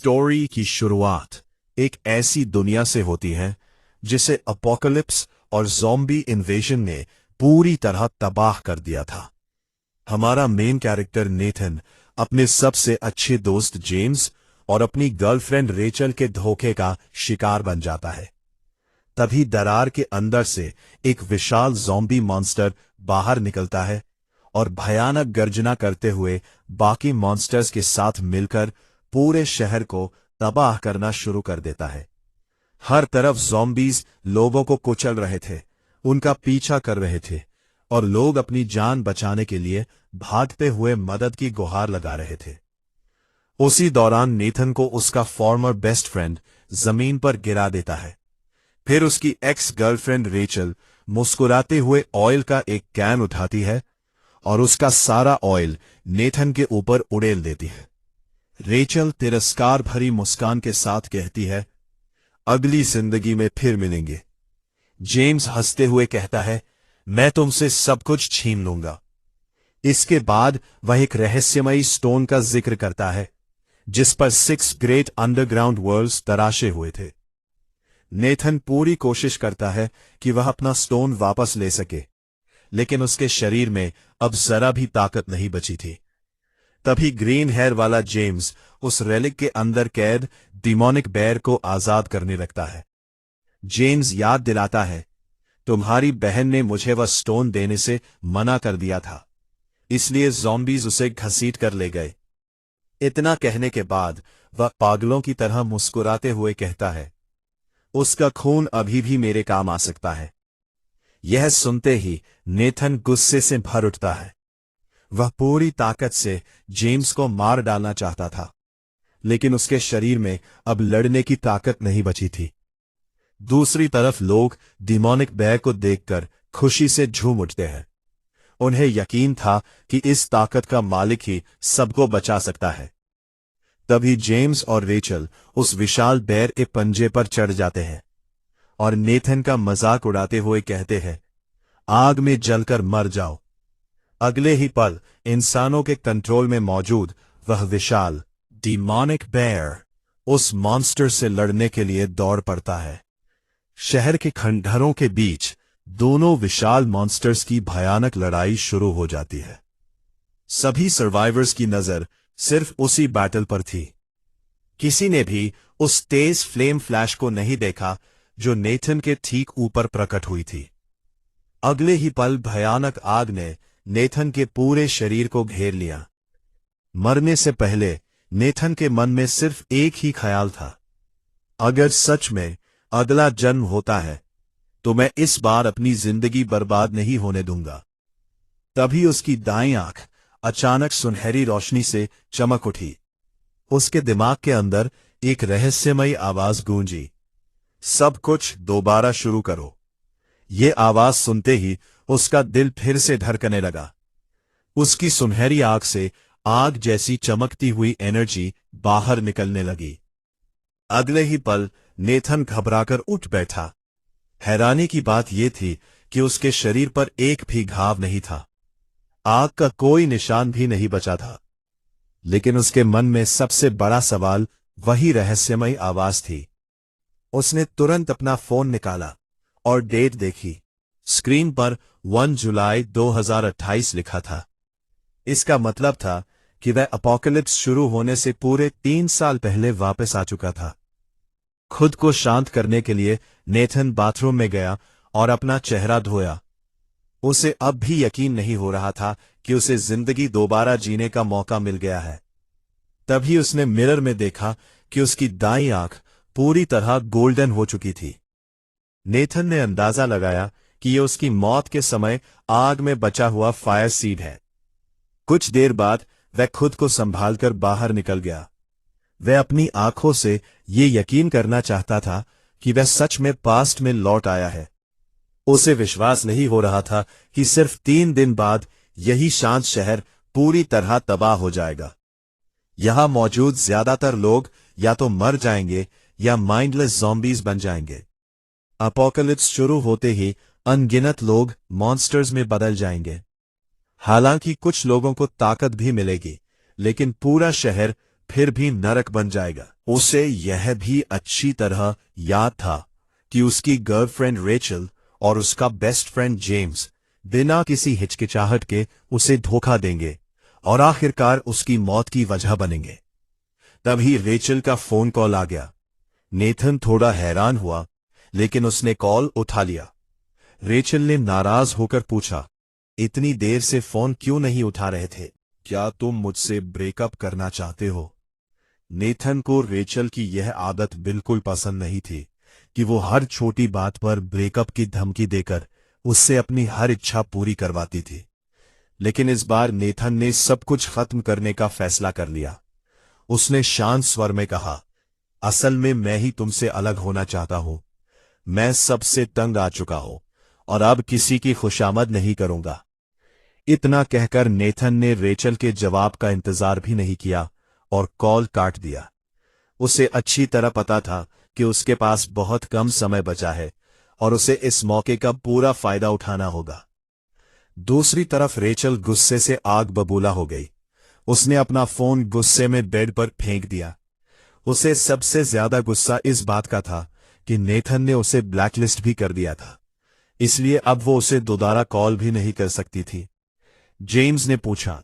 Story की शुरुआत एक ऐसी दुनिया से होती है जिसे अपोकलिप्स और ज़ॉम्बी इन्वेजन ने पूरी तरह तबाह कर दिया था। हमारा मेन कैरेक्टर नेथन अपने सबसे अच्छे दोस्त जेम्स और अपनी गर्लफ्रेंड रेचल के धोखे का शिकार बन जाता है। तभी दरार के अंदर से एक विशाल ज़ॉम्बी मॉन्स्टर बाहर निकलता है और भयानक गर्जना करते हुए बाकी मॉन्स्टर्स के साथ मिलकर पूरे शहर को तबाह करना शुरू कर देता है। हर तरफ ज़ॉम्बीज लोगों को कुचल रहे थे, उनका पीछा कर रहे थे और लोग अपनी जान बचाने के लिए भागते हुए मदद की गुहार लगा रहे थे। उसी दौरान नेथन को उसका फॉर्मर बेस्ट फ्रेंड जमीन पर गिरा देता है। फिर उसकी एक्स गर्लफ्रेंड रेचल मुस्कुराते हुए ऑयल का एक कैन उठाती है और उसका सारा ऑयल नेथन के ऊपर उड़ेल देती है। रेचल तिरस्कार भरी मुस्कान के साथ कहती है, अगली जिंदगी में फिर मिलेंगे। जेम्स हंसते हुए कहता है, मैं तुमसे सब कुछ छीन लूंगा। इसके बाद वह एक रहस्यमयी स्टोन का जिक्र करता है जिस पर 6 ग्रेट अंडरग्राउंड वर्ल्ड्स तराशे हुए थे। नेथन पूरी कोशिश करता है कि वह अपना स्टोन वापस ले सके, लेकिन उसके शरीर में अब जरा भी ताकत नहीं बची थी। तभी ग्रीन हेयर वाला जेम्स उस रेलिक के अंदर कैद डिमोनिक बेयर को आजाद करने लगता है। जेम्स याद दिलाता है, तुम्हारी बहन ने मुझे वह स्टोन देने से मना कर दिया था, इसलिए ज़ॉम्बीज उसे घसीट कर ले गए। इतना कहने के बाद वह पागलों की तरह मुस्कुराते हुए कहता है, उसका खून अभी भी मेरे काम आ सकता है। यह सुनते ही नेथन गुस्से से भर उठता है। वह पूरी ताकत से जेम्स को मार डालना चाहता था, लेकिन उसके शरीर में अब लड़ने की ताकत नहीं बची थी। दूसरी तरफ लोग डिमोनिक बेयर को देखकर खुशी से झूम उठते हैं। उन्हें यकीन था कि इस ताकत का मालिक ही सबको बचा सकता है। तभी जेम्स और रेचल उस विशाल बेयर के पंजे पर चढ़ जाते हैं और नेथन का मजाक उड़ाते हुए कहते हैं, आग में जलकर मर जाओ। अगले ही पल इंसानों के कंट्रोल में मौजूद वह विशाल डिमोनिक बेयर उस मॉन्स्टर से लड़ने के लिए दौड़ पड़ता है। शहर के खंडहरों के बीच दोनों विशाल मॉन्स्टर्स की भयानक लड़ाई शुरू हो जाती है। सभी सर्वाइवर्स की नजर सिर्फ उसी बैटल पर थी। किसी ने भी उस तेज फ्लेम फ्लैश को नहीं देखा जो नेथन के ठीक ऊपर प्रकट हुई थी। अगले ही पल भयानक आग ने नेथन के पूरे शरीर को घेर लिया। मरने से पहले नेथन के मन में सिर्फ एक ही ख्याल था, अगर सच में अगला जन्म होता है तो मैं इस बार अपनी जिंदगी बर्बाद नहीं होने दूंगा। तभी उसकी दाईं आंख अचानक सुनहरी रोशनी से चमक उठी। उसके दिमाग के अंदर एक रहस्यमयी आवाज गूंजी, सब कुछ दोबारा शुरू करो। ये आवाज सुनते ही उसका दिल फिर से धड़कने लगा। उसकी सुनहरी आंख से आग जैसी चमकती हुई एनर्जी बाहर निकलने लगी। अगले ही पल नेथन घबराकर उठ बैठा। हैरानी की बात यह थी कि उसके शरीर पर एक भी घाव नहीं था, आग का कोई निशान भी नहीं बचा था। लेकिन उसके मन में सबसे बड़ा सवाल वही रहस्यमयी आवाज थी। उसने तुरंत अपना फोन निकाला और डेट देखी। स्क्रीन पर 1 जुलाई 2028 लिखा था। इसका मतलब था कि वह अपोकलिप्स शुरू होने से पूरे 3 साल पहले वापस आ चुका था। खुद को शांत करने के लिए नेथन बाथरूम में गया और अपना चेहरा धोया। उसे अब भी यकीन नहीं हो रहा था कि उसे जिंदगी दोबारा जीने का मौका मिल गया है। तभी उसने मिरर में देखा कि उसकी दाईं आंख पूरी तरह गोल्डन हो चुकी थी। नेथन ने अंदाजा लगाया कि यह उसकी मौत के समय आग में बचा हुआ फायर सीड है। कुछ देर बाद वह खुद को संभालकर बाहर निकल गया। वह अपनी आंखों से ये यकीन करना चाहता था कि वह सच में पास्ट में लौट आया है। उसे विश्वास नहीं हो रहा था कि सिर्फ 3 दिन बाद यही शांत शहर पूरी तरह तबाह हो जाएगा। यहां मौजूद ज्यादातर लोग या तो मर जाएंगे या माइंडलेस ज़ॉम्बीज बन जाएंगे। अपोकलिप्स शुरू होते ही अनगिनत लोग मॉन्स्टर्स में बदल जाएंगे। हालांकि कुछ लोगों को ताकत भी मिलेगी, लेकिन पूरा शहर फिर भी नरक बन जाएगा। उसे यह भी अच्छी तरह याद था कि उसकी गर्लफ्रेंड रेचल और उसका बेस्ट फ्रेंड जेम्स बिना किसी हिचकिचाहट के उसे धोखा देंगे और आखिरकार उसकी मौत की वजह बनेंगे। तभी रेचल का फोन कॉल आ गया। नेथन थोड़ा हैरान हुआ, लेकिन उसने कॉल उठा लिया। रेचल ने नाराज होकर पूछा, इतनी देर से फोन क्यों नहीं उठा रहे थे? क्या तुम मुझसे ब्रेकअप करना चाहते हो? नेथन को रेचल की यह आदत बिल्कुल पसंद नहीं थी कि वो हर छोटी बात पर ब्रेकअप की धमकी देकर उससे अपनी हर इच्छा पूरी करवाती थी। लेकिन इस बार नेथन ने सब कुछ खत्म करने का फैसला कर लिया। उसने शांत स्वर में कहा, असल में मैं ही तुमसे अलग होना चाहता हूं। मैं सबसे तंग आ चुका हूं और अब किसी की खुशामद नहीं करूंगा। इतना कहकर नेथन ने रेचल के जवाब का इंतजार भी नहीं किया और कॉल काट दिया। उसे अच्छी तरह पता था कि उसके पास बहुत कम समय बचा है और उसे इस मौके का पूरा फायदा उठाना होगा। दूसरी तरफ रेचल गुस्से से आग बबूला हो गई। उसने अपना फोन गुस्से में बेड पर फेंक दिया। उसे सबसे ज्यादा गुस्सा इस बात का था कि नेथन ने उसे ब्लैकलिस्ट भी कर दिया था, इसलिए अब वो उसे दोबारा कॉल भी नहीं कर सकती थी। जेम्स ने पूछा,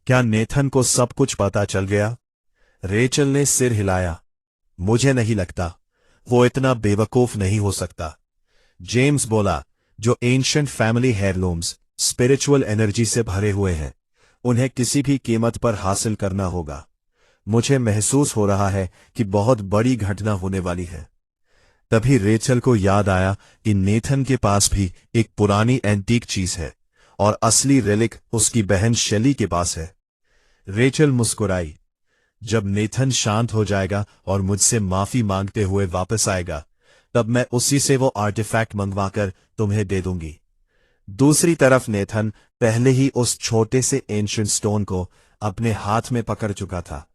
क्या नेथन को सब कुछ पता चल गया? रेचल ने सिर हिलाया। मुझे नहीं लगता, वो इतना बेवकूफ नहीं हो सकता। जेम्स बोला, जो ancient family heirlooms spiritual energy से भरे हुए हैं, उन्हें किसी भी कीमत पर हासिल करना होगा। मुझे महसूस हो रहा है कि बहुत बड़ी घटना होने वाली है। तभी रेचल को याद आया कि नेथन के पास भी एक पुरानी एंटीक चीज है और असली रेलिक उसकी बहन शेली के पास है। रेचल मुस्कुराई, जब नेथन शांत हो जाएगा और मुझसे माफी मांगते हुए वापस आएगा, तब मैं उसी से वो आर्टिफैक्ट मंगवाकर तुम्हें दे दूंगी। दूसरी तरफ नेथन पहले ही उस छोटे से एंशिएंट स्टोन को अपने हाथ में पकड़ चुका था,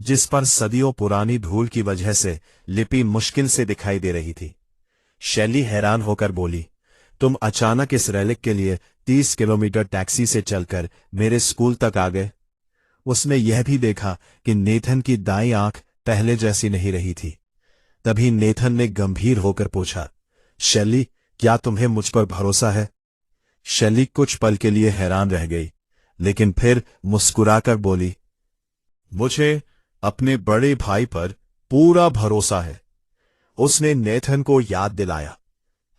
जिस पर सदियों पुरानी धूल की वजह से लिपि मुश्किल से दिखाई दे रही थी। शैली हैरान होकर बोली, तुम अचानक इस रेलिक के लिए 30 किलोमीटर टैक्सी से चलकर मेरे स्कूल तक आ गए। उसने यह भी देखा कि नेथन की दाईं आंख पहले जैसी नहीं रही थी। तभी नेथन ने गंभीर होकर पूछा, शैली, क्या तुम्हें मुझ पर भरोसा है? शैली कुछ पल के लिए हैरान रह गई, लेकिन फिर मुस्कुराकर बोली, मुझे अपने बड़े भाई पर पूरा भरोसा है। उसने नेथन को याद दिलाया,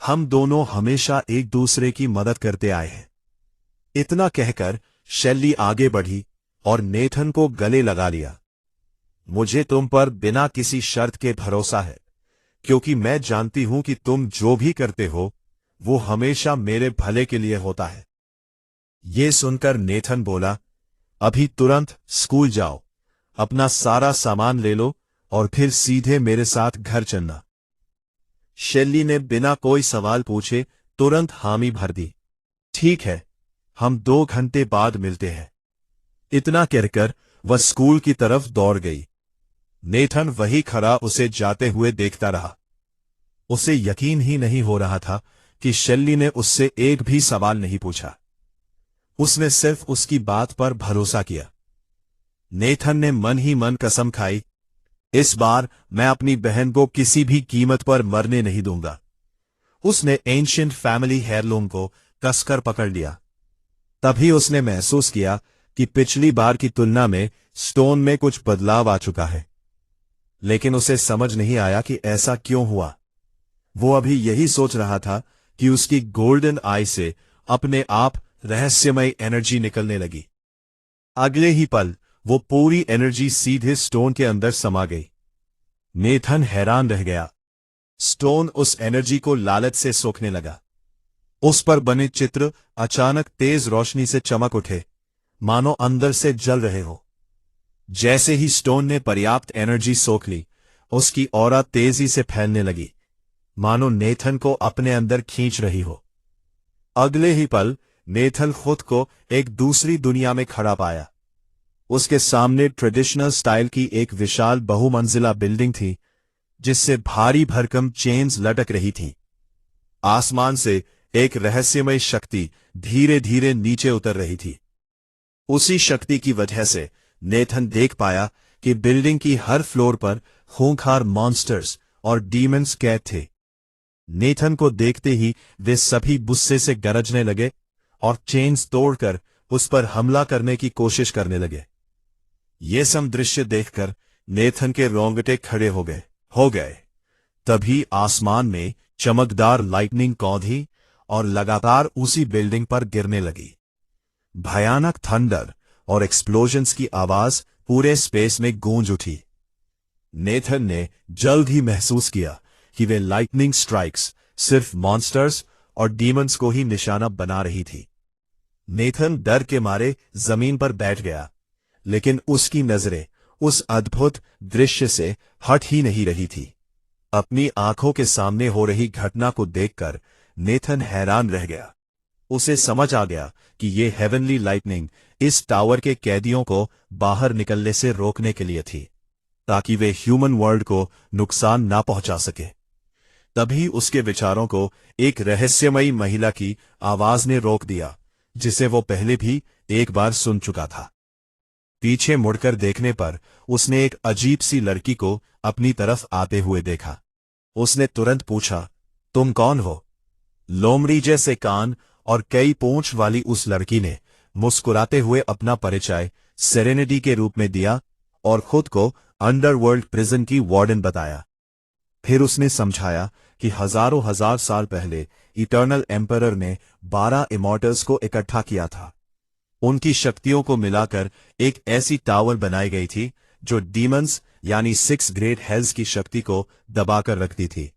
हम दोनों हमेशा एक दूसरे की मदद करते आए हैं। इतना कहकर शैली आगे बढ़ी और नेथन को गले लगा लिया। मुझे तुम पर बिना किसी शर्त के भरोसा है, क्योंकि मैं जानती हूं कि तुम जो भी करते हो वो हमेशा मेरे भले के लिए होता है। ये सुनकर नेथन बोला, अभी तुरंत स्कूल जाओ, अपना सारा सामान ले लो और फिर सीधे मेरे साथ घर चलना। शैली ने बिना कोई सवाल पूछे तुरंत हामी भर दी। ठीक है, हम 2 घंटे बाद मिलते हैं। इतना कहकर वह स्कूल की तरफ दौड़ गई। नेथन वही खड़ा उसे जाते हुए देखता रहा। उसे यकीन ही नहीं हो रहा था कि शैली ने उससे एक भी सवाल नहीं पूछा। उसने सिर्फ उसकी बात पर भरोसा किया। नेथन ने मन ही मन कसम खाई, इस बार मैं अपनी बहन को किसी भी कीमत पर मरने नहीं दूंगा। उसने एंशिएंट फैमिली हेयरलूम को कसकर पकड़ लिया। तभी उसने महसूस किया कि पिछली बार की तुलना में स्टोन में कुछ बदलाव आ चुका है, लेकिन उसे समझ नहीं आया कि ऐसा क्यों हुआ। वो अभी यही सोच रहा था कि उसकी गोल्डन आई से अपने आप रहस्यमय एनर्जी निकलने लगी। अगले ही पल वो पूरी एनर्जी सीधे स्टोन के अंदर समा गई। नेथन हैरान रह गया। स्टोन उस एनर्जी को लालच से सोखने लगा। उस पर बने चित्र अचानक तेज रोशनी से चमक उठे, मानो अंदर से जल रहे हो। जैसे ही स्टोन ने पर्याप्त एनर्जी सोख ली, उसकी ऑरा तेजी से फैलने लगी, मानो नेथन को अपने अंदर खींच रही हो। अगले ही पल नेथन खुद को एक दूसरी दुनिया में खड़ा पाया। उसके सामने ट्रेडिशनल स्टाइल की एक विशाल बहुमंजिला बिल्डिंग थी, जिससे भारी भरकम चेन्स लटक रही थीं। आसमान से एक रहस्यमय शक्ति धीरे धीरे नीचे उतर रही थी। उसी शक्ति की वजह से नेथन देख पाया कि बिल्डिंग की हर फ्लोर पर खूंखार मॉन्स्टर्स और डीमंस कैद थे। नेथन को देखते ही वे सभी गुस्से से गरजने लगे और चेन्स तोड़कर उस पर हमला करने की कोशिश करने लगे। ये सब दृश्य देखकर नेथन के रोंगटे खड़े हो गए। तभी आसमान में चमकदार लाइटनिंग कौंधी और लगातार उसी बिल्डिंग पर गिरने लगी। भयानक थंडर और एक्सप्लोजन्स की आवाज पूरे स्पेस में गूंज उठी। नेथन ने जल्द ही महसूस किया कि वे लाइटनिंग स्ट्राइक्स सिर्फ मॉन्स्टर्स और डीमंस को ही निशाना बना रही थी। नेथन डर के मारे जमीन पर बैठ गया, लेकिन उसकी नजरें उस अद्भुत दृश्य से हट ही नहीं रही थी। अपनी आंखों के सामने हो रही घटना को देखकर नेथन हैरान रह गया। उसे समझ आ गया कि ये हेवनली लाइटनिंग इस टावर के कैदियों को बाहर निकलने से रोकने के लिए थी, ताकि वे ह्यूमन वर्ल्ड को नुकसान ना पहुंचा सके। तभी उसके विचारों को एक रहस्यमयी महिला की आवाज ने रोक दिया, जिसे वो पहले भी एक बार सुन चुका था। पीछे मुड़कर देखने पर उसने एक अजीब सी लड़की को अपनी तरफ आते हुए देखा। उसने तुरंत पूछा, तुम कौन हो? लोमड़ी जैसे कान और कई पूंछ वाली उस लड़की ने मुस्कुराते हुए अपना परिचय सेरेनिटी के रूप में दिया और खुद को अंडरवर्ल्ड प्रिजन की वार्डन बताया। फिर उसने समझाया कि हजारों हजार साल पहले इटर्नल एम्परर ने 12 इमॉर्टल्स को इकट्ठा किया था। उनकी शक्तियों को मिलाकर एक ऐसी टावर बनाई गई थी जो डीमंस यानी 6 ग्रेट हेल्स की शक्ति को दबाकर रखती थी।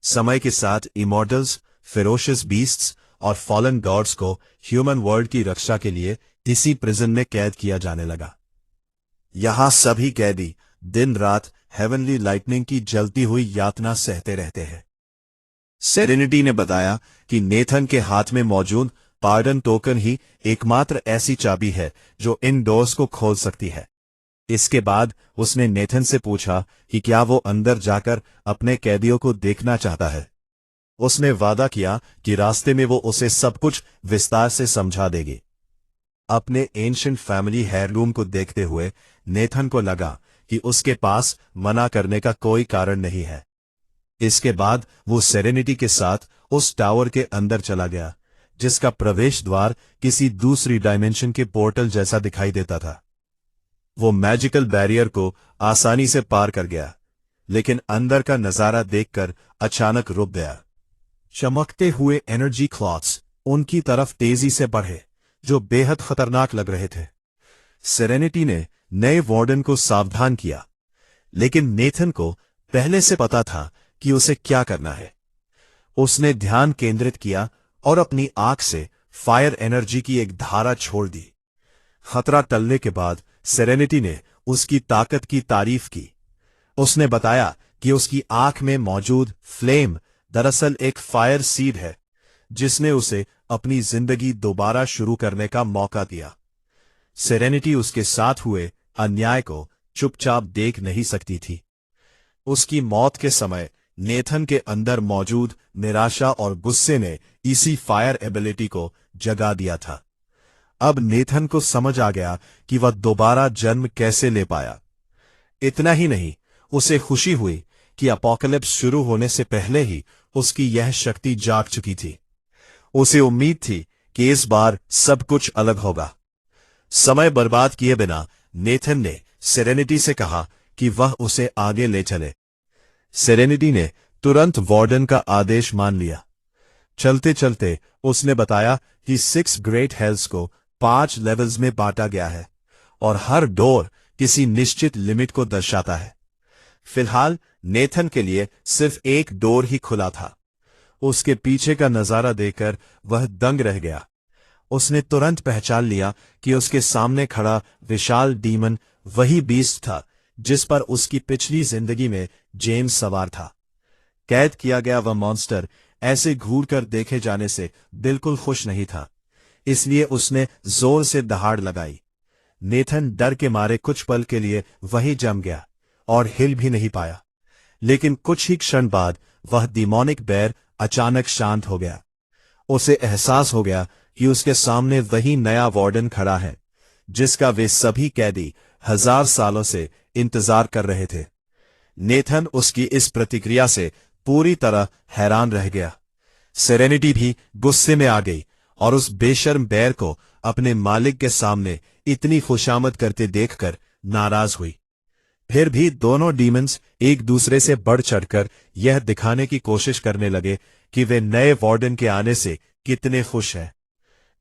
समय के साथ इमॉर्टल्स, फेरोशियस बीस्ट्स और फॉलन गॉड्स को ह्यूमन वर्ल्ड की रक्षा के लिए इसी प्रिजन में कैद किया जाने लगा। यहां सभी कैदी दिन रात हेवनली लाइटनिंग की जलती हुई यातना सहते रहते हैं। सेरेनिटी ने बताया कि नेथन के हाथ में मौजूद पार्डन टोकन ही एकमात्र ऐसी चाबी है जो इन डोर्स को खोल सकती है। इसके बाद उसने नेथन से पूछा कि क्या वो अंदर जाकर अपने कैदियों को देखना चाहता है। उसने वादा किया कि रास्ते में वो उसे सब कुछ विस्तार से समझा देगी। अपने एंशिएंट फैमिली हेयरलूम को देखते हुए नेथन को लगा कि उसके पास मना करने का कोई कारण नहीं है। इसके बाद वो सेरेनिटी के साथ उस टावर के अंदर चला गया, जिसका प्रवेश द्वार किसी दूसरी डायमेंशन के पोर्टल जैसा दिखाई देता था। वो मैजिकल बैरियर को आसानी से पार कर गया, लेकिन अंदर का नजारा देखकर अचानक रुक गया। चमकते हुए एनर्जी क्लॉथ्स उनकी तरफ तेजी से बढ़े, जो बेहद खतरनाक लग रहे थे। सेरेनिटी ने नए वार्डन को सावधान किया, लेकिन नेथन को पहले से पता था कि उसे क्या करना है। उसने ध्यान केंद्रित किया और अपनी आंख से फायर एनर्जी की एक धारा छोड़ दी। खतरा टलने के बाद सेरेनिटी ने उसकी ताकत की तारीफ की। उसने बताया कि उसकी आंख में मौजूद फ्लेम दरअसल एक फायर सीड है, जिसने उसे अपनी जिंदगी दोबारा शुरू करने का मौका दिया। सेरेनिटी उसके साथ हुए अन्याय को चुपचाप देख नहीं सकती थी। उसकी मौत के समय नेथन के अंदर मौजूद निराशा और गुस्से ने इसी फायर एबिलिटी को जगा दिया था। अब नेथन को समझ आ गया कि वह दोबारा जन्म कैसे ले पाया। इतना ही नहीं, उसे खुशी हुई कि अपोकलिप्स शुरू होने से पहले ही उसकी यह शक्ति जाग चुकी थी। उसे उम्मीद थी कि इस बार सब कुछ अलग होगा। समय बर्बाद किए बिना नेथन ने सेरेनिटी से कहा कि वह उसे आगे ले चले। सेरेनिटी ने तुरंत वार्डन का आदेश मान लिया। चलते चलते उसने बताया कि 6 ग्रेट हेल्स को 5 लेवल्स में बांटा गया है और हर डोर किसी निश्चित लिमिट को दर्शाता है। फिलहाल नेथन के लिए सिर्फ एक डोर ही खुला था। उसके पीछे का नजारा देखकर वह दंग रह गया। उसने तुरंत पहचान लिया कि उसके सामने खड़ा विशाल डीमन वही बीस्ट था जिस पर उसकी पिछली जिंदगी में जेम्स सवार था। कैद किया गया वह मॉन्स्टर ऐसे घूर कर देखे जाने से बिल्कुल खुश नहीं था, इसलिए उसने जोर से दहाड़ लगाई। नेथन डर के मारे कुछ पल के लिए वहीं जम गया और हिल भी नहीं पाया, लेकिन कुछ ही क्षण बाद वह डिमोनिक बेर अचानक शांत हो गया। उसे एहसास हो गया कि उसके सामने वही नया वार्डन खड़ा है, जिसका वे सभी कैदी 1000 सालों से इंतजार कर रहे थे। नेथन उसकी इस प्रतिक्रिया से पूरी तरह हैरान रह गया। सेरेनिटी भी गुस्से में आ गई और उस बेशर्म बैर को अपने मालिक के सामने इतनी खुशामद करते देखकर नाराज हुई। फिर भी दोनों डीमंस एक दूसरे से बढ़ चढ़कर यह दिखाने की कोशिश करने लगे कि वे नए वार्डन के आने से कितने खुश हैं।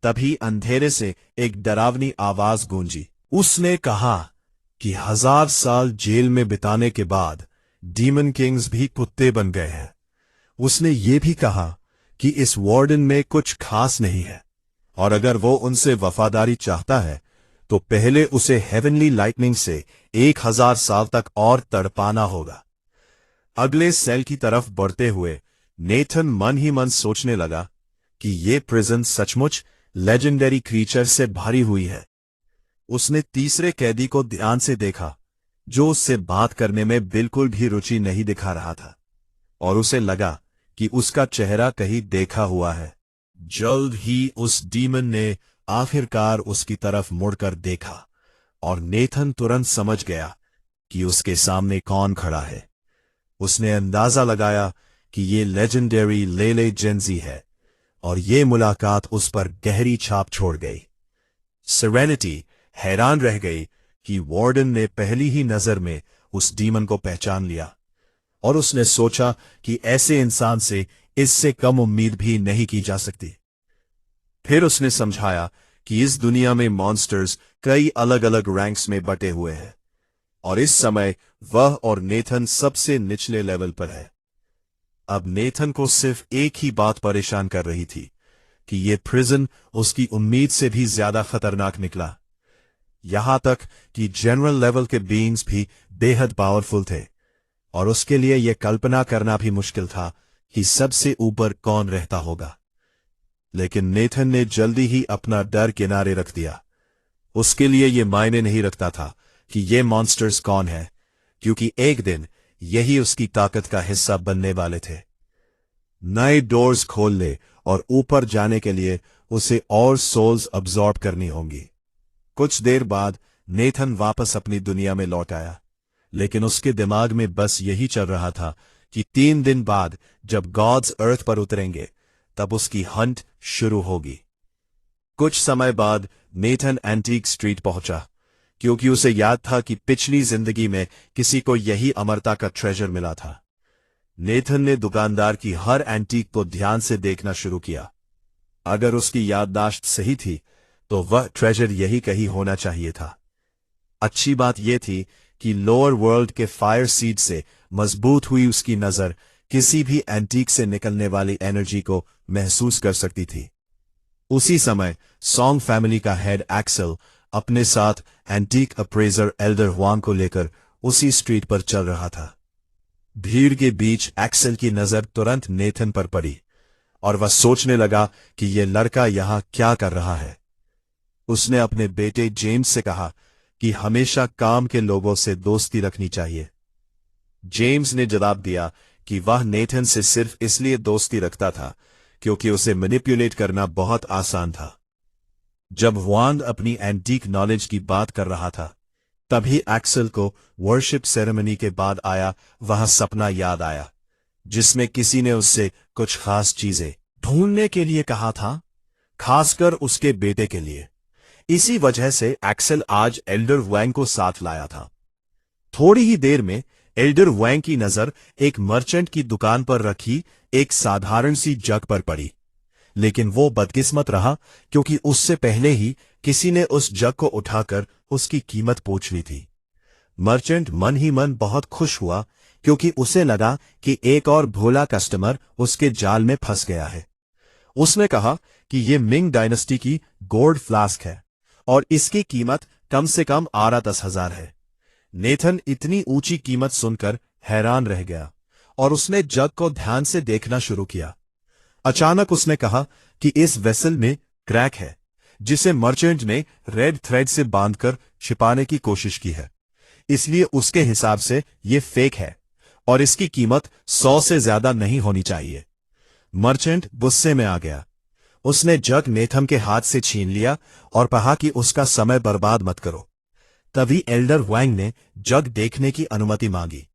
तभी अंधेरे से एक डरावनी आवाज गूंजी। उसने कहा कि 1000 साल जेल में बिताने के बाद डीमन किंग्स भी कुत्ते बन गए हैं। उसने ये भी कहा कि इस वार्डन में कुछ खास नहीं है और अगर वो उनसे वफादारी चाहता है तो पहले उसे हेवनली लाइटनिंग से 1000 साल तक और तड़पाना होगा। अगले सेल की तरफ बढ़ते हुए नेथन मन ही मन सोचने लगा कि ये प्रिजन सचमुच लेजेंडरी क्रीचर से भरी हुई है। उसने तीसरे कैदी को ध्यान से देखा जो उससे बात करने में बिल्कुल भी रुचि नहीं दिखा रहा था और उसे लगा कि उसका चेहरा कहीं देखा हुआ है। जल्द ही उस डीमन ने आखिरकार उसकी तरफ मुड़कर देखा और नेथन तुरंत समझ गया कि उसके सामने कौन खड़ा है। उसने अंदाजा लगाया कि ये लेजेंडरी लेले जेंजी है और ये मुलाकात उस पर गहरी छाप छोड़ गई। सेरेनिटी हैरान रह गई कि वार्डन ने पहली ही नजर में उस डीमन को पहचान लिया और उसने सोचा कि ऐसे इंसान से इससे कम उम्मीद भी नहीं की जा सकती। फिर उसने समझाया कि इस दुनिया में मॉन्स्टर्स कई अलग अलग रैंक्स में बटे हुए हैं और इस समय वह और नेथन सबसे निचले लेवल पर है। अब नेथन को सिर्फ एक ही बात परेशान कर रही थी कि यह प्रिजन उसकी उम्मीद से भी ज्यादा खतरनाक निकला। यहां तक कि जनरल लेवल के बीइंग्स भी बेहद पावरफुल थे और उसके लिए यह कल्पना करना भी मुश्किल था कि सबसे ऊपर कौन रहता होगा। लेकिन नेथन ने जल्दी ही अपना डर किनारे रख दिया। उसके लिए यह मायने नहीं रखता था कि ये मॉन्स्टर्स कौन है, क्योंकि एक दिन यही उसकी ताकत का हिस्सा बनने वाले थे। नए डोर्स खोलने और ऊपर जाने के लिए उसे और सोल्स अब्सॉर्ब करनी होंगी। कुछ देर बाद नेथन वापस अपनी दुनिया में लौट आया, लेकिन उसके दिमाग में बस यही चल रहा था कि 3 दिन बाद जब गॉड्स अर्थ पर उतरेंगे तब उसकी हंट शुरू होगी। कुछ समय बाद नेथन एंटीक स्ट्रीट पहुंचा, क्योंकि उसे याद था कि पिछली जिंदगी में किसी को यही अमरता का ट्रेजर मिला था। नेथन ने दुकानदार की हर एंटीक को ध्यान से देखना शुरू किया। अगर उसकी याददाश्त सही थी तो वह ट्रेजर यही कहीं होना चाहिए था। अच्छी बात यह थी कि लोअर वर्ल्ड के फायर सीड से मजबूत हुई उसकी नजर किसी भी एंटीक से निकलने वाली एनर्जी को महसूस कर सकती थी। उसी समय सॉन्ग फैमिली का हेड एक्सेल अपने साथ एंटीक अप्रेजर एल्डर हुआंग को लेकर उसी स्ट्रीट पर चल रहा था। भीड़ के बीच एक्सेल की नजर तुरंत नेथन पर पड़ी और वह सोचने लगा कि यह लड़का यहां क्या कर रहा है। उसने अपने बेटे जेम्स से कहा कि हमेशा काम के लोगों से दोस्ती रखनी चाहिए। जेम्स ने जवाब दिया कि वह नेथन से सिर्फ इसलिए दोस्ती रखता था क्योंकि उसे मैनिपुलेट करना बहुत आसान था। जब हुआंग अपनी एंटीक नॉलेज की बात कर रहा था, तभी एक्सेल को वर्शिप सेरेमनी के बाद आया वह सपना याद आया, जिसमें किसी ने उससे कुछ खास चीजें ढूंढने के लिए कहा था, खासकर उसके बेटे के लिए। इसी वजह से एक्सेल आज एल्डर हुआंग को साथ लाया था। थोड़ी ही देर में एल्डर हुआंग की नजर एक मर्चेंट की दुकान पर रखी एक साधारण सी जग पर पड़ी, लेकिन वो बदकिस्मत रहा क्योंकि उससे पहले ही किसी ने उस जग को उठाकर उसकी कीमत पूछ ली थी। मर्चेंट मन ही मन बहुत खुश हुआ क्योंकि उसे लगा कि एक और भोला कस्टमर उसके जाल में फंस गया है। उसने कहा कि यह मिंग डायनेस्टी की गोल्ड फ्लास्क है और इसकी कीमत कम से कम 8-10 है। नेथन इतनी ऊंची कीमत सुनकर हैरान रह गया और उसने जग को ध्यान से देखना शुरू किया। अचानक उसने कहा कि इस वेसल में क्रैक है, जिसे मर्चेंट ने रेड थ्रेड से बांधकर छिपाने की कोशिश की है, इसलिए उसके हिसाब से यह फेक है और इसकी कीमत 100 से ज्यादा नहीं होनी चाहिए। मर्चेंट गुस्से में आ गया। उसने जग नेथन के हाथ से छीन लिया और कहा कि उसका समय बर्बाद मत करो। तभी एल्डर वांग ने जग देखने की अनुमति मांगी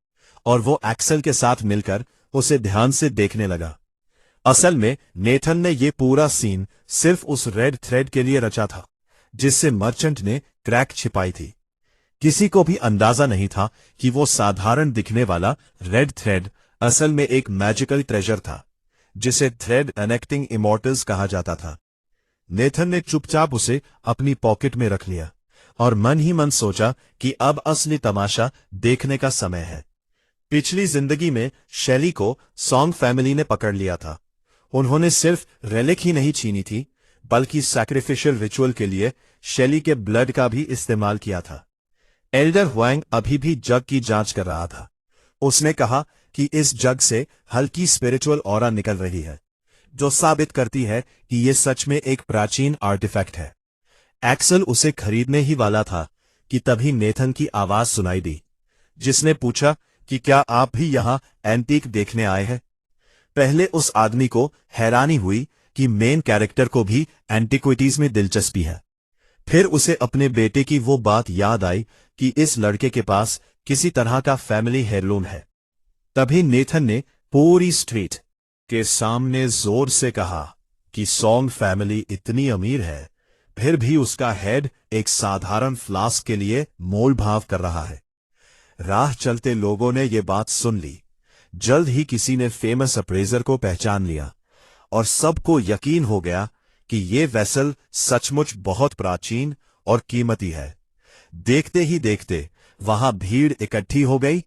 और वो एक्सेल के साथ मिलकर उसे ध्यान से देखने लगा। असल में नेथन ने ये पूरा सीन सिर्फ उस रेड थ्रेड के लिए रचा था जिससे मर्चेंट ने क्रैक छिपाई थी। किसी को भी अंदाजा नहीं था कि वो साधारण दिखने वाला रेड थ्रेड असल में एक मैजिकल ट्रेजर था जिसे थ्रेड कनेक्टिंग इमॉर्टल्स कहा जाता था। नेथन ने चुपचाप उसे अपनी पॉकेट में रख लिया और मन ही मन सोचा कि अब असली तमाशा देखने का समय है। पिछली जिंदगी में शैली को सॉन्ग फैमिली ने पकड़ लिया था। उन्होंने सिर्फ रेलिक ही नहीं छीनी थी बल्कि सैक्रिफिशियल रिचुअल के लिए शैली के ब्लड का भी इस्तेमाल किया था। एल्डर वांग अभी भी जग की जांच कर रहा था। उसने कहा कि इस जग से हल्की स्पिरिचुअल ऑरा निकल रही है जो साबित करती है कि यह सच में एक प्राचीन आर्टिफैक्ट है। एक्सेल उसे खरीदने ही वाला था कि तभी नेथन की आवाज सुनाई दी जिसने पूछा कि क्या आप भी यहां एंटीक देखने आए हैं। पहले उस आदमी को हैरानी हुई कि मेन कैरेक्टर को भी एंटीक्विटीज में दिलचस्पी है। फिर उसे अपने बेटे की वो बात याद आई कि इस लड़के के पास किसी तरह का फैमिली हेirloom है। तभी नेथन ने पूरी स्ट्रीट के सामने जोर से कहा कि सॉन्ग फैमिली इतनी अमीर है फिर भी उसका हेड एक साधारण फ्लास्क के लिए मोल भाव कर रहा है। राह चलते लोगों ने ये बात सुन ली। जल्द ही किसी ने फेमस अप्रेजर को पहचान लिया और सबको यकीन हो गया कि ये वेसल सचमुच बहुत प्राचीन और कीमती है। देखते ही देखते वहां भीड़ इकट्ठी हो गई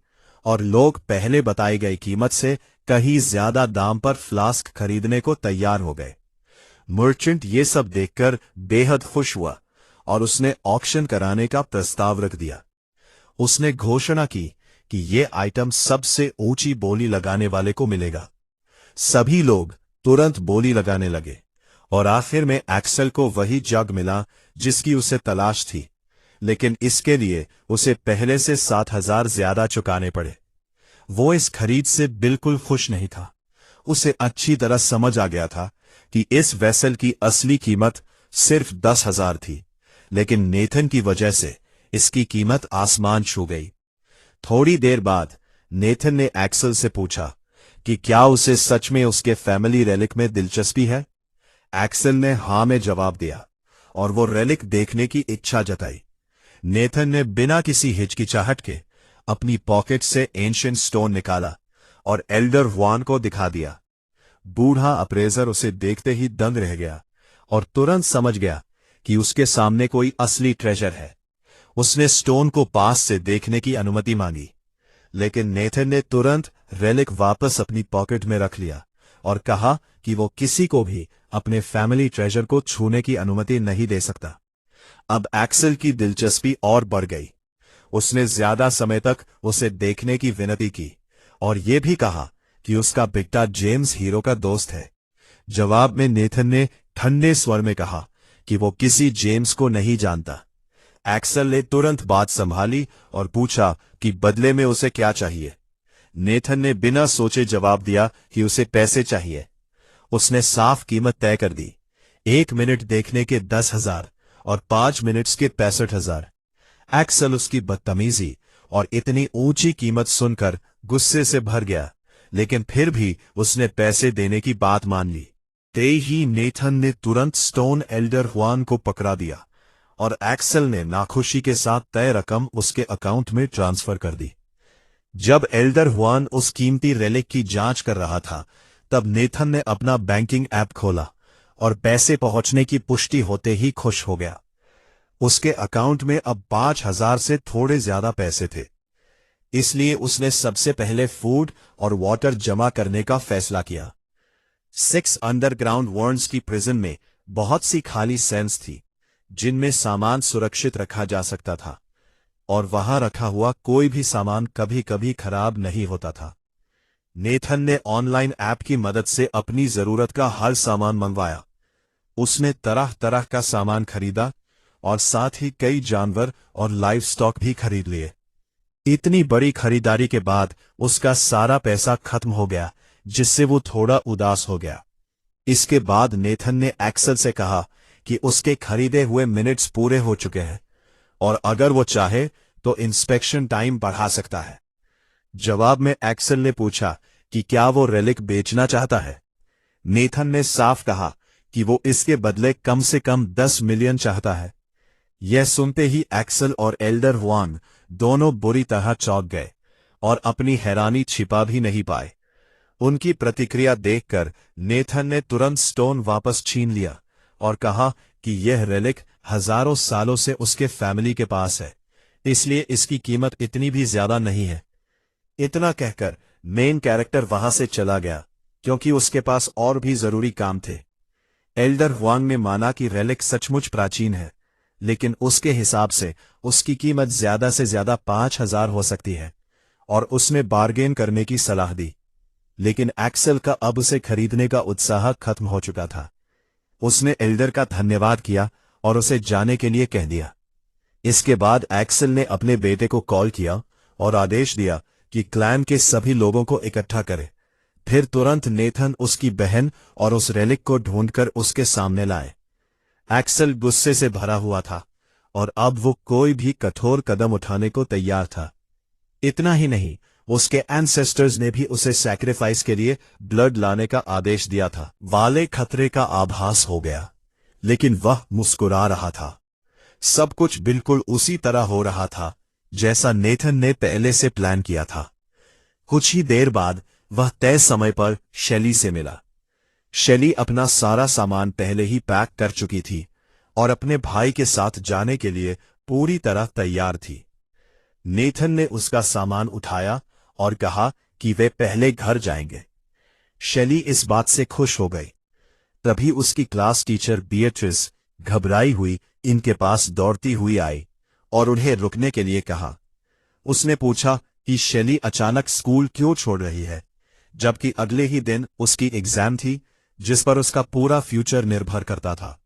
और लोग पहले बताई गई कीमत से कहीं ज्यादा दाम पर फ्लास्क खरीदने को तैयार हो गए। मर्चेंट ये सब देखकर बेहद खुश हुआ और उसने ऑक्शन कराने का प्रस्ताव रख दिया। उसने घोषणा की कि ये आइटम सबसे ऊंची बोली लगाने वाले को मिलेगा। सभी लोग तुरंत बोली लगाने लगे और आखिर में एक्सेल को वही जग मिला जिसकी उसे तलाश थी, लेकिन इसके लिए उसे पहले से 7,000 ज्यादा चुकाने पड़े। वो इस खरीद से बिल्कुल खुश नहीं था। उसे अच्छी तरह समझ आ गया था कि इस वेसल की असली कीमत सिर्फ 10,000 थी, लेकिन नेथन की वजह से इसकी कीमत आसमान छू गई। थोड़ी देर बाद नेथन ने एक्सेल से पूछा कि क्या उसे सच में उसके फैमिली रेलिक में दिलचस्पी है। एक्सेल ने हां में जवाब दिया और वो रेलिक देखने की इच्छा जताई। नेथन ने बिना किसी हिचकिचाहट के अपनी पॉकेट से एंशिएंट स्टोन निकाला और एल्डर वान को दिखा दिया। बूढ़ा अप्रेजर उसे देखते ही दंग रह गया और तुरंत समझ गया कि उसके सामने कोई असली ट्रेजर है। उसने स्टोन को पास से देखने की अनुमति मांगी, लेकिन नेथन ने तुरंत रेलिक वापस अपनी पॉकेट में रख लिया और कहा कि वो किसी को भी अपने फैमिली ट्रेजर को छूने की अनुमति नहीं दे सकता। अब एक्सेल की दिलचस्पी और बढ़ गई। उसने ज्यादा समय तक उसे देखने की विनती की और ये भी कहा कि उसका बेटा जेम्स हीरो का दोस्त है। जवाब में नेथन ने ठंडे स्वर में कहा कि वो किसी जेम्स को नहीं जानता। एक्सेल ने तुरंत बात संभाली और पूछा कि बदले में उसे क्या चाहिए। नेथन ने बिना सोचे जवाब दिया कि उसे पैसे चाहिए। उसने साफ कीमत तय कर दी, 1 मिनट देखने के 10,000 और 5 मिनट्स के 65,000। एक्सेल उसकी बदतमीजी और इतनी ऊंची कीमत सुनकर गुस्से से भर गया, लेकिन फिर भी उसने पैसे देने की बात मान ली। ते ही नेथन ने तुरंत स्टोन एल्डर हुआन को पकड़ा दिया और एक्सेल ने नाखुशी के साथ तय रकम उसके अकाउंट में ट्रांसफर कर दी। जब एल्डर हुआन उस कीमती रेलिक की जांच कर रहा था, तब नेथन ने अपना बैंकिंग ऐप खोला और पैसे पहुंचने की पुष्टि होते ही खुश हो गया। उसके अकाउंट में अब 5,000 से थोड़े ज्यादा पैसे थे। इसलिए उसने सबसे पहले फूड और वाटर जमा करने का फैसला किया। 6 अंडरग्राउंड वर्न्स की प्रिजन में बहुत सी खाली सेल्स थी जिनमें सामान सुरक्षित रखा जा सकता था और वहां रखा हुआ कोई भी सामान कभी कभी खराब नहीं होता था। नेथन ने ऑनलाइन ऐप की मदद से अपनी जरूरत का हर सामान मंगवाया। उसने तरह तरह का सामान खरीदा और साथ ही कई जानवर और लाइव स्टॉक भी खरीद लिए। इतनी बड़ी खरीदारी के बाद उसका सारा पैसा खत्म हो गया, जिससे वो थोड़ा उदास हो गया। इसके बाद नेथन ने एक्सेल से कहा कि उसके खरीदे हुए मिनट्स पूरे हो चुके हैं। और अगर वो चाहे तो इंस्पेक्शन टाइम बढ़ा सकता है। जवाब में एक्सेल ने पूछा कि क्या वो रेलिक बेचना चाहता है। नेथन ने साफ कहा कि वो इसके बदले कम से कम 10 मिलियन चाहता है। यह सुनते ही एक्सेल और एल्डर हुआंग दोनों बुरी तरह चौंक गए और अपनी हैरानी छिपा भी नहीं पाए। उनकी प्रतिक्रिया देखकर नेथन ने तुरंत स्टोन वापस छीन लिया और कहा कि यह रेलिक हजारों सालों से उसके फैमिली के पास है, इसलिए इसकी कीमत इतनी भी ज्यादा नहीं है। इतना कहकर मेन कैरेक्टर वहां से चला गया क्योंकि उसके पास और भी जरूरी काम थे। एल्डर हुआंग ने माना कि रेलिक सचमुच प्राचीन है, लेकिन उसके हिसाब से उसकी कीमत ज्यादा से ज्यादा 5,000 हो सकती है और उसने बार्गेन करने की सलाह दी। लेकिन एक्सेल का अब उसे खरीदने का उत्साह खत्म हो चुका था। उसने एल्डर का धन्यवाद किया और उसे जाने के लिए कह दिया। इसके बाद एक्सेल ने अपने बेटे को कॉल किया और आदेश दिया कि क्लैन के सभी लोगों को इकट्ठा करे। फिर तुरंत नेथन उसकी बहन और उस रेलिक को ढूंढकर उसके सामने लाए। एक्सेल गुस्से से भरा हुआ था और अब वो कोई भी कठोर कदम उठाने को तैयार था। इतना ही नहीं, उसके एंसेस्टर्स ने भी उसे सैक्रिफाइस के लिए ब्लड लाने का आदेश दिया था। वाले खतरे का आभास हो गया, लेकिन वह मुस्कुरा रहा था। सब कुछ बिल्कुल उसी तरह हो रहा था जैसा नेथन ने पहले से प्लान किया था। कुछ ही देर बाद वह तय समय पर शेली से मिला। शेली अपना सारा सामान पहले ही पैक कर चुकी थी और अपने भाई के साथ जाने के लिए पूरी तरह तैयार थी। नेथन ने उसका सामान उठाया और कहा कि वे पहले घर जाएंगे। शेली इस बात से खुश हो गई। तभी उसकी क्लास टीचर बीएट्रिस घबराई हुई इनके पास दौड़ती हुई आई और उन्हें रुकने के लिए कहा। उसने पूछा कि शेली अचानक स्कूल क्यों छोड़ रही है, जबकि अगले ही दिन उसकी एग्जाम थी जिस पर उसका पूरा फ्यूचर निर्भर करता था।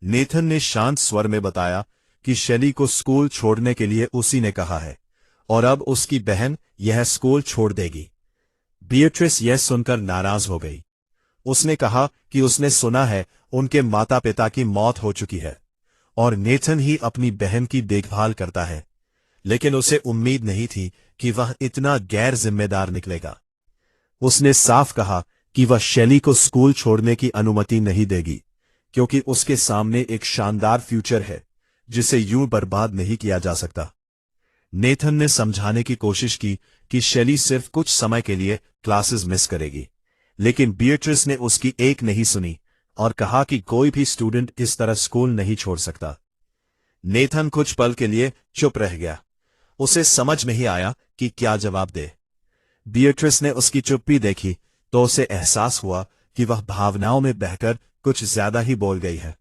नेथन ने शांत स्वर में बताया कि शेली को स्कूल छोड़ने के लिए उसी ने कहा है और अब उसकी बहन यह स्कूल छोड़ देगी। बीएट्रिस यह सुनकर नाराज हो गई। उसने कहा कि उसने सुना है उनके माता पिता की मौत हो चुकी है और नेथन ही अपनी बहन की देखभाल करता है, लेकिन उसे उम्मीद नहीं थी कि वह इतना गैर जिम्मेदार निकलेगा। उसने साफ कहा कि वह शेली को स्कूल छोड़ने की अनुमति नहीं देगी क्योंकि उसके सामने एक शानदार फ्यूचर है जिसे यूं बर्बाद नहीं किया जा सकता। नेथन ने समझाने की कोशिश की कि शेली सिर्फ कुछ समय के लिए क्लासेस मिस करेगी, लेकिन बीएट्रिस ने उसकी एक नहीं सुनी और कहा कि कोई भी स्टूडेंट इस तरह स्कूल नहीं छोड़ सकता। नेथन कुछ पल के लिए चुप रह गया। उसे समझ नहीं आया कि क्या जवाब दे। बीएट्रिस ने उसकी चुप्पी देखी तो उसे एहसास हुआ कि वह भावनाओं में बहकर कुछ ज्यादा ही बोल गई है।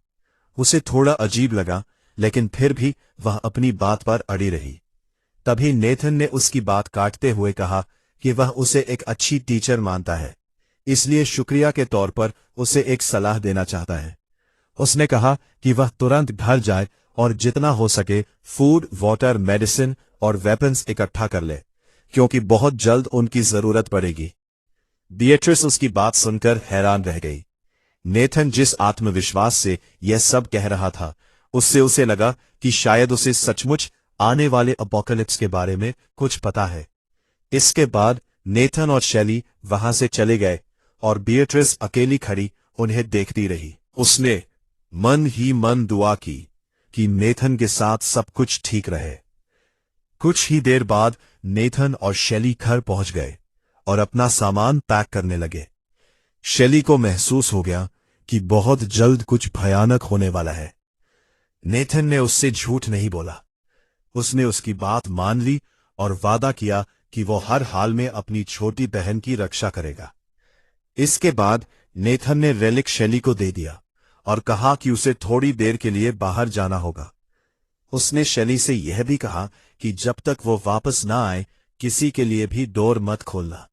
उसे थोड़ा अजीब लगा, लेकिन फिर भी वह अपनी बात पर अड़ी रही। तभी नेथन ने उसकी बात काटते हुए कहा कि वह उसे एक अच्छी टीचर मानता है, इसलिए शुक्रिया के तौर पर उसे एक सलाह देना चाहता है। उसने कहा कि वह तुरंत घर जाए और जितना हो सके फूड, वाटर, मेडिसिन और वेपन्स इकट्ठा कर ले, क्योंकि बहुत जल्द उनकी जरूरत पड़ेगी। बीएट्रिस उसकी बात सुनकर हैरान रह गई। नेथन जिस आत्मविश्वास से यह सब कह रहा था, उससे उसे लगा कि शायद उसे सचमुच आने वाले अपोकलिप्स के बारे में कुछ पता है। इसके बाद नेथन और शेली वहां से चले गए और बीएट्रिस अकेली खड़ी उन्हें देखती रही। उसने मन ही मन दुआ की कि नेथन के साथ सब कुछ ठीक रहे। कुछ ही देर बाद नेथन और शेली घर पहुंच गए और अपना सामान पैक करने लगे। शेली को महसूस हो गया कि बहुत जल्द कुछ भयानक होने वाला है। नेथन ने उससे झूठ नहीं बोला। उसने उसकी बात मान ली और वादा किया कि वो हर हाल में अपनी छोटी बहन की रक्षा करेगा। इसके बाद नेथन ने रेलिक शेली को दे दिया और कहा कि उसे थोड़ी देर के लिए बाहर जाना होगा। उसने शेली से यह भी कहा कि जब तक वो वापस ना आए किसी के लिए भी डोर मत खोलना।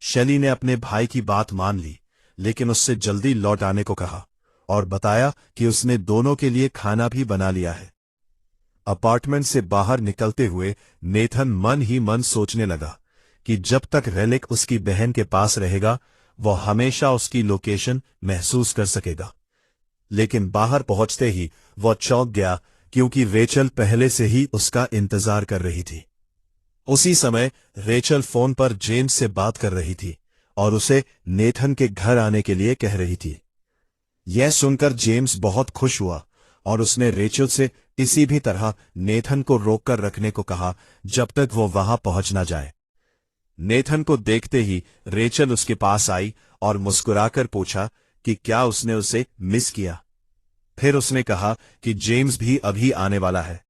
शेली ने अपने भाई की बात मान ली, लेकिन उससे जल्दी लौट आने को कहा और बताया कि उसने दोनों के लिए खाना भी बना लिया है। अपार्टमेंट से बाहर निकलते हुए नेथन मन ही मन सोचने लगा कि जब तक रेलिक उसकी बहन के पास रहेगा वो हमेशा उसकी लोकेशन महसूस कर सकेगा। लेकिन बाहर पहुंचते ही वह चौंक गया क्योंकि रेचल पहले से ही उसका इंतजार कर रही थी। उसी समय रेचल फोन पर जेम्स से बात कर रही थी और उसे नेथन के घर आने के लिए कह रही थी। यह सुनकर जेम्स बहुत खुश हुआ और उसने रेचल से किसी भी तरह नेथन को रोककर रखने को कहा जब तक वो वहां पहुंच ना जाए। नेथन को देखते ही रेचल उसके पास आई और मुस्कुराकर पूछा कि क्या उसने उसे मिस किया। फिर उसने कहा कि जेम्स भी अभी आने वाला है,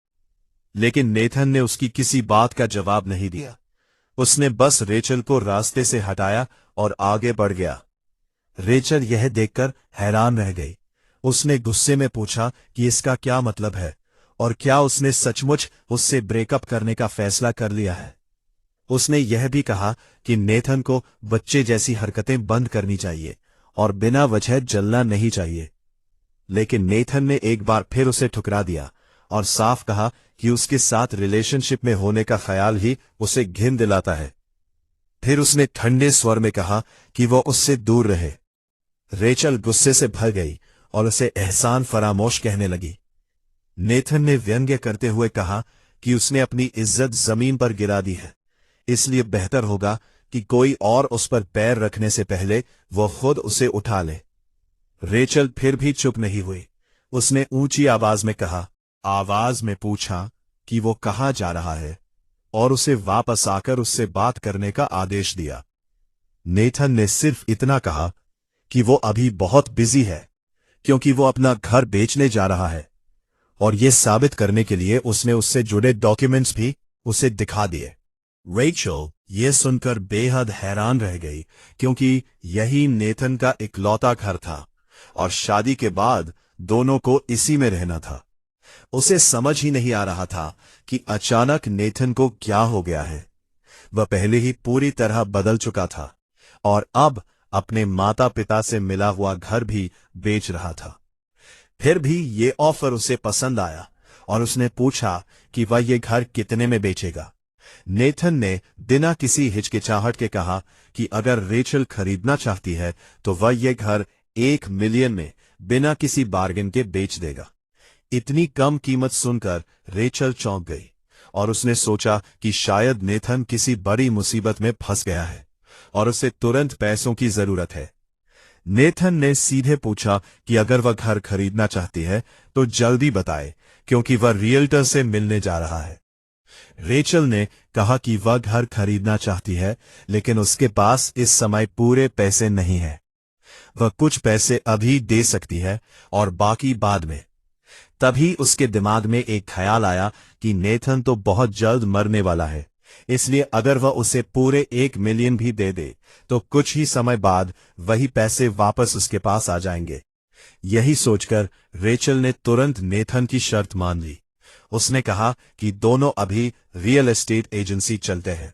लेकिन नेथन ने उसकी किसी बात का जवाब नहीं दिया। उसने बस रेचल को रास्ते से हटाया और आगे बढ़ गया। रेचल यह देखकर हैरान रह गई। उसने गुस्से में पूछा कि इसका क्या मतलब है और क्या उसने सचमुच उससे ब्रेकअप करने का फैसला कर लिया है। उसने यह भी कहा कि नेथन को बच्चे जैसी हरकतें बंद करनी चाहिए और बिना वजह जलना नहीं चाहिए। लेकिन नेथन ने एक बार फिर उसे ठुकरा दिया और साफ कहा कि उसके साथ रिलेशनशिप में होने का ख्याल ही उसे घिन दिलाता है। फिर उसने ठंडे स्वर में कहा कि वो उससे दूर रहे। रेचल गुस्से से भर गई और उसे एहसान फरामोश कहने लगी। नेथन ने व्यंग्य करते हुए कहा कि उसने अपनी इज्जत जमीन पर गिरा दी है, इसलिए बेहतर होगा कि कोई और उस पर पैर रखने से पहले वो खुद उसे उठा ले। रेचल फिर भी चुप नहीं हुई। उसने ऊंची आवाज में कहा, आवाज में पूछा कि वो कहाँ जा रहा है और उसे वापस आकर उससे बात करने का आदेश दिया। नेथन ने सिर्फ इतना कहा कि वो अभी बहुत बिजी है क्योंकि वो अपना घर बेचने जा रहा है, और ये साबित करने के लिए उसने उससे जुड़े डॉक्यूमेंट्स भी उसे दिखा दिए। रेचल ये सुनकर बेहद हैरान रह गई क्योंकि यही नेथन का इकलौता घर था और शादी के बाद दोनों को इसी में रहना था। उसे समझ ही नहीं आ रहा था कि अचानक नेथन को क्या हो गया है। वह पहले ही पूरी तरह बदल चुका था और अब अपने माता पिता से मिला हुआ घर भी बेच रहा था। फिर भी ये ऑफर उसे पसंद आया और उसने पूछा कि वह ये घर कितने में बेचेगा। नेथन ने बिना किसी हिचकिचाहट के कहा कि अगर रेचल खरीदना चाहती है तो वह ये घर 1 मिलियन में बिना किसी बार्गेन के बेच देगा। इतनी कम कीमत सुनकर रेचल चौंक गई और उसने सोचा कि शायद नेथन किसी बड़ी मुसीबत में फंस गया है और उसे तुरंत पैसों की जरूरत है। नेथन ने सीधे पूछा कि अगर वह घर खरीदना चाहती है तो जल्दी बताए क्योंकि वह रियल्टर से मिलने जा रहा है। रेचल ने कहा कि वह घर खरीदना चाहती है, लेकिन उसके पास इस समय पूरे पैसे नहीं है। वह कुछ पैसे अभी दे सकती है और बाकी बाद में। तभी उसके दिमाग में एक ख्याल आया कि नेथन तो बहुत जल्द मरने वाला है, इसलिए अगर वह उसे पूरे 1 मिलियन भी दे दे तो कुछ ही समय बाद वही पैसे वापस उसके पास आ जाएंगे। यही सोचकर रेचल ने तुरंत नेथन की शर्त मान ली। उसने कहा कि दोनों अभी रियल एस्टेट एजेंसी चलते हैं।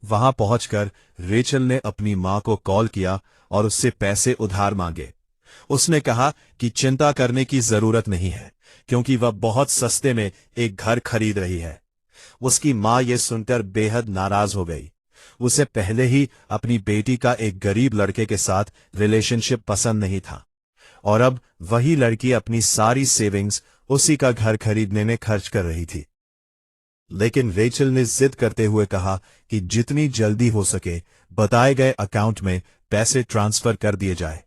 वहां पहुंचकर रेचल ने अपनी मां को कॉल किया और उससे पैसे उधार मांगे। उसने कहा कि चिंता करने की जरूरत नहीं है क्योंकि वह बहुत सस्ते में एक घर खरीद रही है। उसकी मां यह सुनकर बेहद नाराज हो गई। उसे पहले ही अपनी बेटी का एक गरीब लड़के के साथ रिलेशनशिप पसंद नहीं था और अब वही लड़की अपनी सारी सेविंग्स उसी का घर खरीदने में खर्च कर रही थी। लेकिन रेचल ने जिद करते हुए कहा कि जितनी जल्दी हो सके बताए गए अकाउंट में पैसे ट्रांसफर कर दिए जाए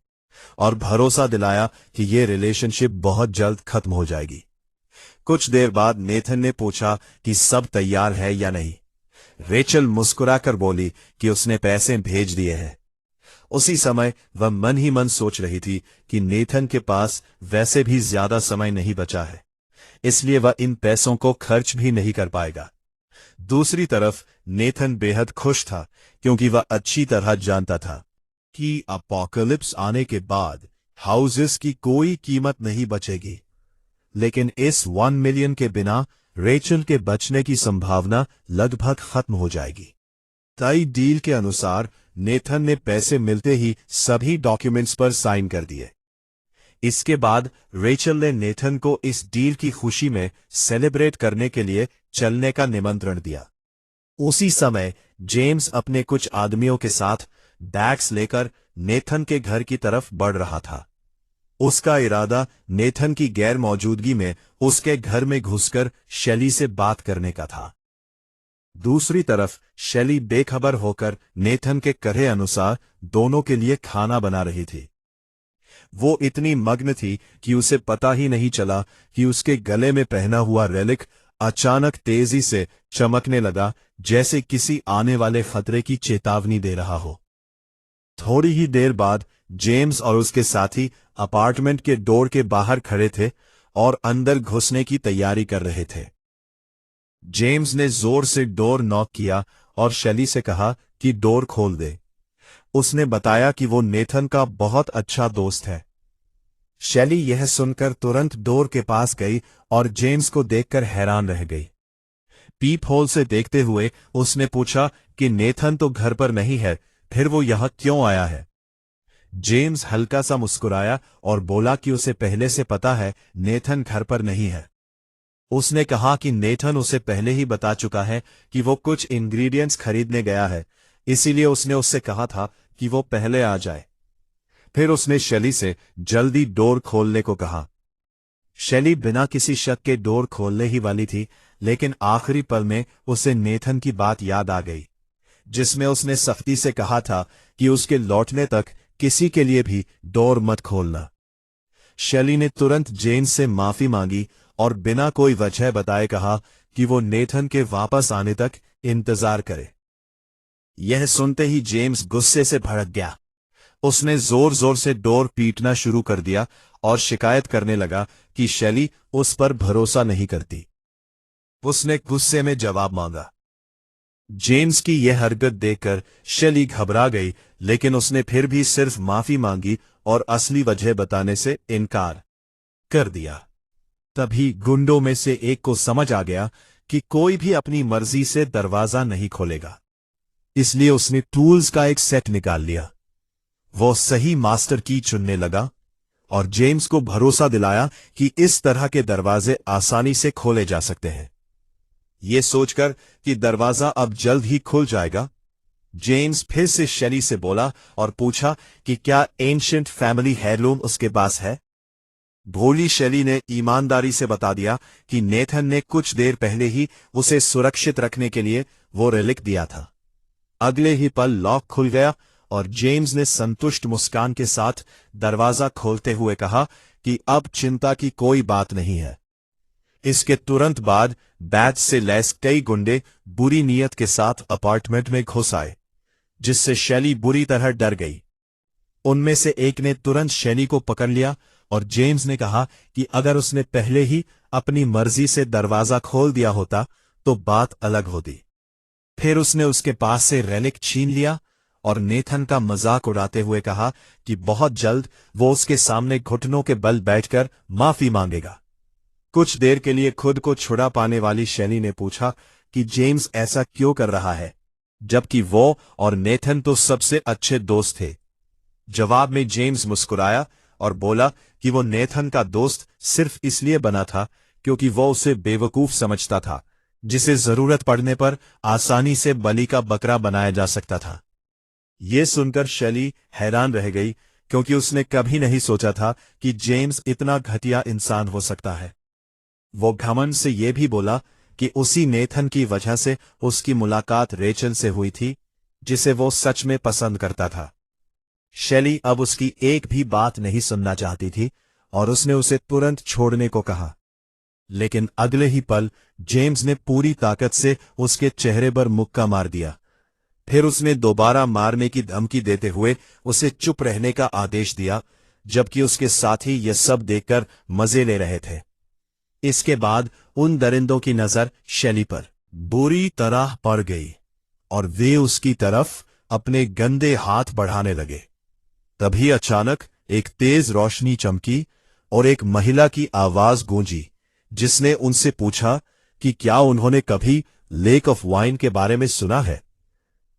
और भरोसा दिलाया कि यह रिलेशनशिप बहुत जल्द खत्म हो जाएगी। कुछ देर बाद नेथन ने पूछा कि सब तैयार है या नहीं। रेचल मुस्कुराकर बोली कि उसने पैसे भेज दिए हैं। उसी समय वह मन ही मन सोच रही थी कि नेथन के पास वैसे भी ज्यादा समय नहीं बचा है, इसलिए वह इन पैसों को खर्च भी नहीं कर पाएगा। दूसरी तरफ नेथन बेहद खुश था क्योंकि वह अच्छी तरह जानता था कि अपोकलिप्स आने के बाद हाउसेस की कोई कीमत नहीं बचेगी। लेकिन इस 1 मिलियन के बिना रेचल के बचने की संभावना लगभग खत्म हो जाएगी। तय डील के अनुसार नेथन ने पैसे मिलते ही सभी डॉक्यूमेंट्स पर साइन कर दिए। इसके बाद रेचल ने नेथन को इस डील की खुशी में सेलिब्रेट करने के लिए चलने का निमंत्रण दिया। उसी समय जेम्स अपने कुछ आदमियों के साथ बैग्स लेकर नेथन के घर की तरफ बढ़ रहा था। उसका इरादा नेथन की गैर मौजूदगी में उसके घर में घुसकर शेली से बात करने का था। दूसरी तरफ शेली बेखबर होकर नेथन के कहे अनुसार दोनों के लिए खाना बना रही थी। वो इतनी मग्न थी कि उसे पता ही नहीं चला कि उसके गले में पहना हुआ रेलिक अचानक तेजी से चमकने लगा, जैसे किसी आने वाले खतरे की चेतावनी दे रहा हो। थोड़ी ही देर बाद जेम्स और उसके साथी अपार्टमेंट के डोर के बाहर खड़े थे और अंदर घुसने की तैयारी कर रहे थे। जेम्स ने जोर से डोर नॉक किया और शेली से कहा कि डोर खोल दे। उसने बताया कि वो नेथन का बहुत अच्छा दोस्त है। शेली यह सुनकर तुरंत डोर के पास गई और जेम्स को देखकर हैरान रह गई। पीप होल से देखते हुए उसने पूछा कि नेथन तो घर पर नहीं है, फिर वो यहां क्यों आया है? जेम्स हल्का सा मुस्कुराया और बोला कि उसे पहले से पता है नेथन घर पर नहीं है। उसने कहा कि नेथन उसे पहले ही बता चुका है कि वो कुछ इंग्रेडिएंट्स खरीदने गया है, इसीलिए उसने उससे कहा था कि वो पहले आ जाए। फिर उसने शेली से जल्दी डोर खोलने को कहा। शेली बिना किसी शक के डोर खोलने ही वाली थी, लेकिन आखिरी पल में उसे नेथन की बात याद आ गई, जिसमें उसने सख्ती से कहा था कि उसके लौटने तक किसी के लिए भी डोर मत खोलना। शेली ने तुरंत जेम्स से माफी मांगी और बिना कोई वजह बताए कहा कि वो नेथन के वापस आने तक इंतजार करे। यह सुनते ही जेम्स गुस्से से भड़क गया। उसने जोर जोर से डोर पीटना शुरू कर दिया और शिकायत करने लगा कि शेली उस पर भरोसा नहीं करती। उसने गुस्से में जवाब मांगा। जेम्स की यह हरकत देखकर शेली घबरा गई, लेकिन उसने फिर भी सिर्फ माफी मांगी और असली वजह बताने से इनकार कर दिया। तभी गुंडों में से एक को समझ आ गया कि कोई भी अपनी मर्जी से दरवाजा नहीं खोलेगा, इसलिए उसने टूल्स का एक सेट निकाल लिया। वो सही मास्टर की चुनने लगा और जेम्स को भरोसा दिलाया कि इस तरह के दरवाजे आसानी से खोले जा सकते हैं। ये सोचकर कि दरवाजा अब जल्द ही खुल जाएगा, जेम्स फिर से शेली से बोला और पूछा कि क्या एंशिएंट फैमिली हेirloom उसके पास है। भोली शेली ने ईमानदारी से बता दिया कि नेथन ने कुछ देर पहले ही उसे सुरक्षित रखने के लिए वो रेलिक दिया था। अगले ही पल लॉक खुल गया और जेम्स ने संतुष्ट मुस्कान के साथ दरवाजा खोलते हुए कहा कि अब चिंता की कोई बात नहीं है। इसके तुरंत बाद बैच से लैस कई गुंडे बुरी नीयत के साथ अपार्टमेंट में घुस आए, जिससे शेली बुरी तरह डर गई। उनमें से एक ने तुरंत शेली को पकड़ लिया और जेम्स ने कहा कि अगर उसने पहले ही अपनी मर्जी से दरवाजा खोल दिया होता तो बात अलग होती। फिर उसने उसके पास से रेलिक छीन लिया और नेथन का मजाक उड़ाते हुए कहा कि बहुत जल्द वो उसके सामने घुटनों के बल बैठकर माफी मांगेगा। कुछ देर के लिए खुद को छुड़ा पाने वाली शेली ने पूछा कि जेम्स ऐसा क्यों कर रहा है, जबकि वो और नेथन तो सबसे अच्छे दोस्त थे। जवाब में जेम्स मुस्कुराया और बोला कि वो नेथन का दोस्त सिर्फ इसलिए बना था क्योंकि वो उसे बेवकूफ समझता था, जिसे जरूरत पड़ने पर आसानी से बलि का बकरा बनाया जा सकता था। ये सुनकर शेली हैरान रह गई, क्योंकि उसने कभी नहीं सोचा था कि जेम्स इतना घटिया इंसान हो सकता है। वो घमंड से ये भी बोला कि उसी नेथन की वजह से उसकी मुलाकात रेचल से हुई थी, जिसे वो सच में पसंद करता था। शेली अब उसकी एक भी बात नहीं सुनना चाहती थी और उसने उसे तुरंत छोड़ने को कहा, लेकिन अगले ही पल जेम्स ने पूरी ताकत से उसके चेहरे पर मुक्का मार दिया। फिर उसने दोबारा मारने की धमकी देते हुए उसे चुप रहने का आदेश दिया, जबकि उसके साथी यह सब देखकर मजे ले रहे थे। इसके बाद उन दरिंदों की नजर शेली पर बुरी तरह पड़ गई और वे उसकी तरफ अपने गंदे हाथ बढ़ाने लगे। तभी अचानक एक तेज रोशनी चमकी और एक महिला की आवाज गूंजी, जिसने उनसे पूछा कि क्या उन्होंने कभी लेक ऑफ वाइन के बारे में सुना है।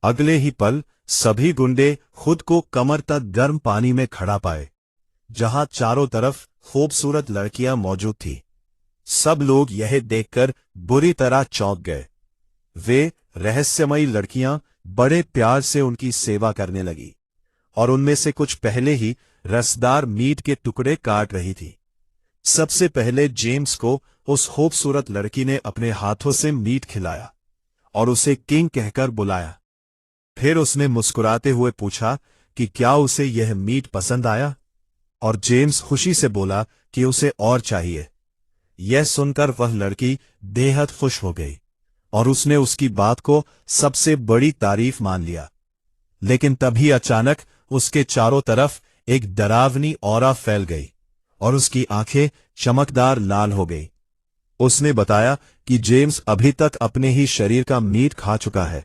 अगले ही पल सभी गुंडे खुद को कमर तक गर्म पानी में खड़ा पाए, जहां चारों तरफ खूबसूरत लड़कियां मौजूद थी। सब लोग यह देखकर बुरी तरह चौंक गए। वे रहस्यमयी लड़कियां बड़े प्यार से उनकी सेवा करने लगी और उनमें से कुछ पहले ही रसदार मीट के टुकड़े काट रही थी। सबसे पहले जेम्स को उस खूबसूरत लड़की ने अपने हाथों से मीट खिलाया और उसे किंग कहकर बुलाया। फिर उसने मुस्कुराते हुए पूछा कि क्या उसे यह मीट पसंद आया, और जेम्स खुशी से बोला कि उसे और चाहिए। यह सुनकर वह लड़की बेहद खुश हो गई और उसने उसकी बात को सबसे बड़ी तारीफ मान लिया। लेकिन तभी अचानक उसके चारों तरफ एक डरावनी ऑरा फैल गई और उसकी आंखें चमकदार लाल हो गई। उसने बताया कि जेम्स अभी तक अपने ही शरीर का मीट खा चुका है।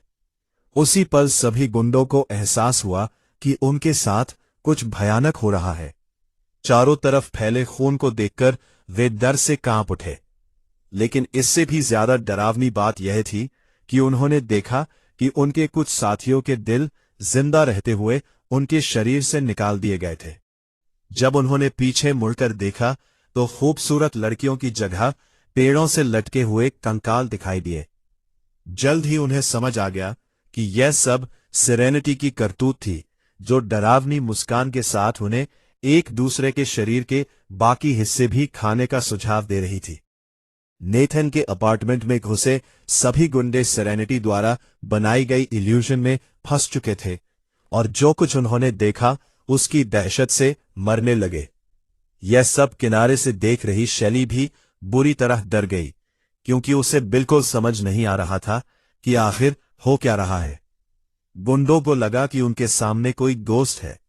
उसी पल सभी गुंडों को एहसास हुआ कि उनके साथ कुछ भयानक हो रहा है। चारों तरफ फैले खून को देखकर वे डर से कांप उठे। लेकिन इससे भी ज्यादा डरावनी बात यह थी कि उन्होंने देखा कि उनके कुछ साथियों के दिल जिंदा रहते हुए उनके शरीर से निकाल दिए गए थे। जब उन्होंने पीछे मुड़कर देखा तो खूबसूरत लड़कियों की जगह पेड़ों से लटके हुए कंकाल दिखाई दिए। जल्द ही उन्हें समझ आ गया कि यह सब सेरेनिटी की करतूत थी, जो डरावनी मुस्कान के साथ उन्हें एक दूसरे के शरीर के बाकी हिस्से भी खाने का सुझाव दे रही थी। नेथन के अपार्टमेंट में घुसे सभी गुंडे सेरेनिटी द्वारा बनाई गई इल्यूजन में फंस चुके थे और जो कुछ उन्होंने देखा उसकी दहशत से मरने लगे। यह सब किनारे से देख रही शैली भी बुरी तरह डर गई, क्योंकि उसे बिल्कुल समझ नहीं आ रहा था कि आखिर हो क्या रहा है। गुंडों को लगा कि उनके सामने कोई गोस्ट है,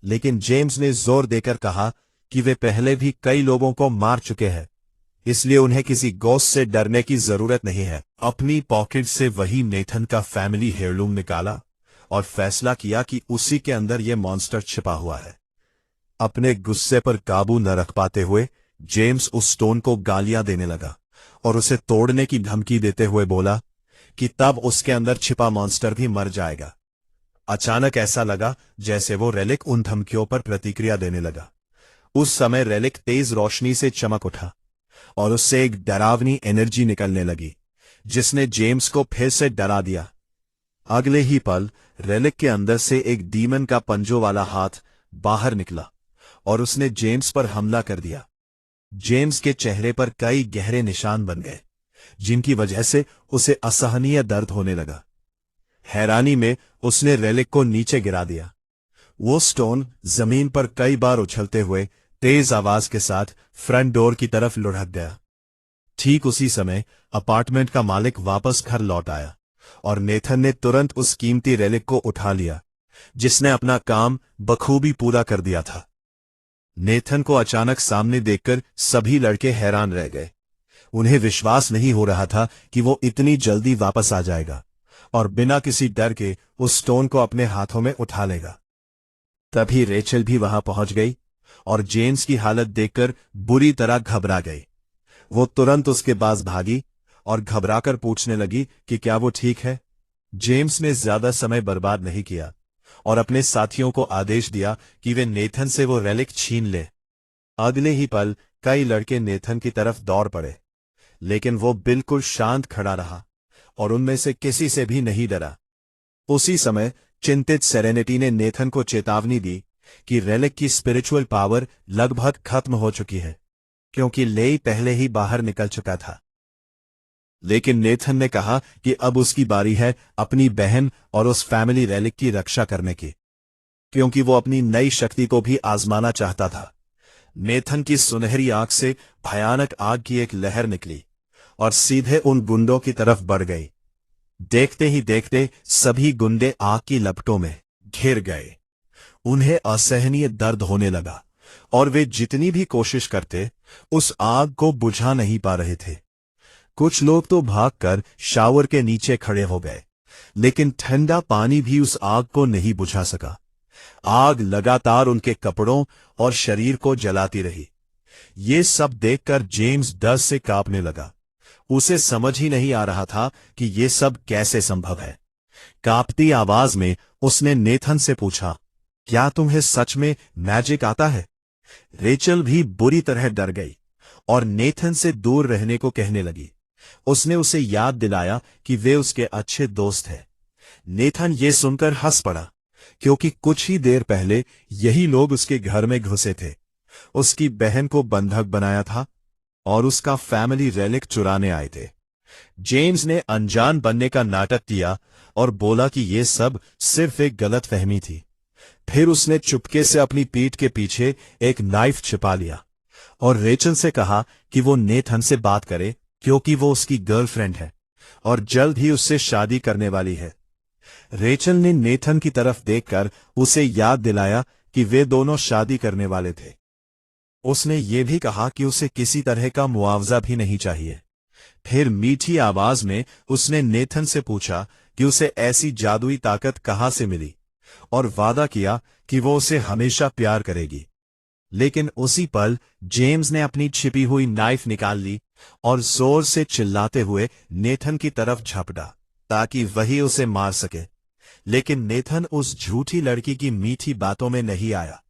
लेकिन जेम्स ने जोर देकर कहा कि वे पहले भी कई लोगों को मार चुके हैं, इसलिए उन्हें किसी गोस्ट से डरने की जरूरत नहीं है। अपनी पॉकेट से वही नेथन का फैमिली हेयरलूम निकाला और फैसला किया कि उसी के अंदर यह मॉन्स्टर छिपा हुआ है। अपने गुस्से पर काबू न रख पाते हुए जेम्स उस स्टोन को गालियां देने लगा और उसे तोड़ने की धमकी देते हुए बोला कि तब उसके अंदर छिपा मॉन्स्टर भी मर जाएगा। अचानक ऐसा लगा जैसे वो रेलिक उन धमकियों पर प्रतिक्रिया देने लगा। उस समय रेलिक तेज रोशनी से चमक उठा और उससे एक डरावनी एनर्जी निकलने लगी, जिसने जेम्स को फिर से डरा दिया। अगले ही पल रेलिक के अंदर से एक डीमन का पंजों वाला हाथ बाहर निकला और उसने जेम्स पर हमला कर दिया। जेम्स के चेहरे पर कई गहरे निशान बन गए, जिनकी वजह से उसे असहनीय दर्द होने लगा। हैरानी में उसने रेलिक को नीचे गिरा दिया। वो स्टोन जमीन पर कई बार उछलते हुए तेज आवाज के साथ फ्रंट डोर की तरफ लुढ़क गया। ठीक उसी समय अपार्टमेंट का मालिक वापस घर लौट आया और नेथन ने तुरंत उस कीमती रेलिक को उठा लिया, जिसने अपना काम बखूबी पूरा कर दिया था। नेथन को अचानक सामने देखकर सभी लड़के हैरान रह गए। उन्हें विश्वास नहीं हो रहा था कि वो इतनी जल्दी वापस आ जाएगा और बिना किसी डर के उस स्टोन को अपने हाथों में उठा लेगा। तभी रेचल भी वहां पहुंच गई और जेम्स की हालत देखकर बुरी तरह घबरा गई। वो तुरंत उसके पास भागी और घबराकर पूछने लगी कि क्या वो ठीक है। जेम्स ने ज्यादा समय बर्बाद नहीं किया और अपने साथियों को आदेश दिया कि वे नेथन से वो रेलिक छीन ले। अगले ही पल कई लड़के नेथन की तरफ दौड़ पड़े, लेकिन वो बिल्कुल शांत खड़ा रहा और उनमें से किसी से भी नहीं डरा। उसी समय चिंतित सेरेनिटी ने नेथन को चेतावनी दी कि रेलिक की स्पिरिचुअल पावर लगभग खत्म हो चुकी है, क्योंकि लेई पहले ही बाहर निकल चुका था। लेकिन नेथन ने कहा कि अब उसकी बारी है अपनी बहन और उस फैमिली रेलिक की रक्षा करने की, क्योंकि वो अपनी नई शक्ति को भी आजमाना चाहता था। नेथन की सुनहरी आंख से भयानक आग की एक लहर निकली और सीधे उन गुंडों की तरफ बढ़ गई। देखते ही देखते सभी गुंडे आग की लपटों में घिर गए। उन्हें असहनीय दर्द होने लगा और वे जितनी भी कोशिश करते उस आग को बुझा नहीं पा रहे थे। कुछ लोग तो भागकर शावर के नीचे खड़े हो गए, लेकिन ठंडा पानी भी उस आग को नहीं बुझा सका। आग लगातार उनके कपड़ों और शरीर को जलाती रही। ये सब देखकर जेम्स डर से कांपने लगा। उसे समझ ही नहीं आ रहा था कि ये सब कैसे संभव है। कांपती आवाज में उसने नेथन से पूछा, क्या तुम्हें सच में मैजिक आता है? रेचल भी बुरी तरह डर गई और नेथन से दूर रहने को कहने लगी। उसने उसे याद दिलाया कि वे उसके अच्छे दोस्त हैं। नेथन ये सुनकर हंस पड़ा, क्योंकि कुछ ही देर पहले यही लोग उसके घर में घुसे थे, उसकी बहन को बंधक बनाया था और उसका फैमिली रेलिक चुराने आए थे। जेम्स ने अनजान बनने का नाटक किया और बोला कि यह सब सिर्फ एक गलतफहमी थी। फिर उसने चुपके से अपनी पीठ के पीछे एक नाइफ छिपा लिया और रेचल से कहा कि वो नेथन से बात करे, क्योंकि वो उसकी गर्लफ्रेंड है और जल्द ही उससे शादी करने वाली है। रेचल ने नेथन की तरफ देखकर उसे याद दिलाया कि वे दोनों शादी करने वाले थे। उसने ये भी कहा कि उसे किसी तरह का मुआवजा भी नहीं चाहिए। फिर मीठी आवाज में उसने नेथन से पूछा कि उसे ऐसी जादुई ताकत कहां से मिली और वादा किया कि वो उसे हमेशा प्यार करेगी। लेकिन उसी पल जेम्स ने अपनी छिपी हुई नाइफ निकाल ली और जोर से चिल्लाते हुए नेथन की तरफ झपटा ताकि वही उसे मार सके। लेकिन नेथन उस झूठी लड़की की मीठी बातों में नहीं आया।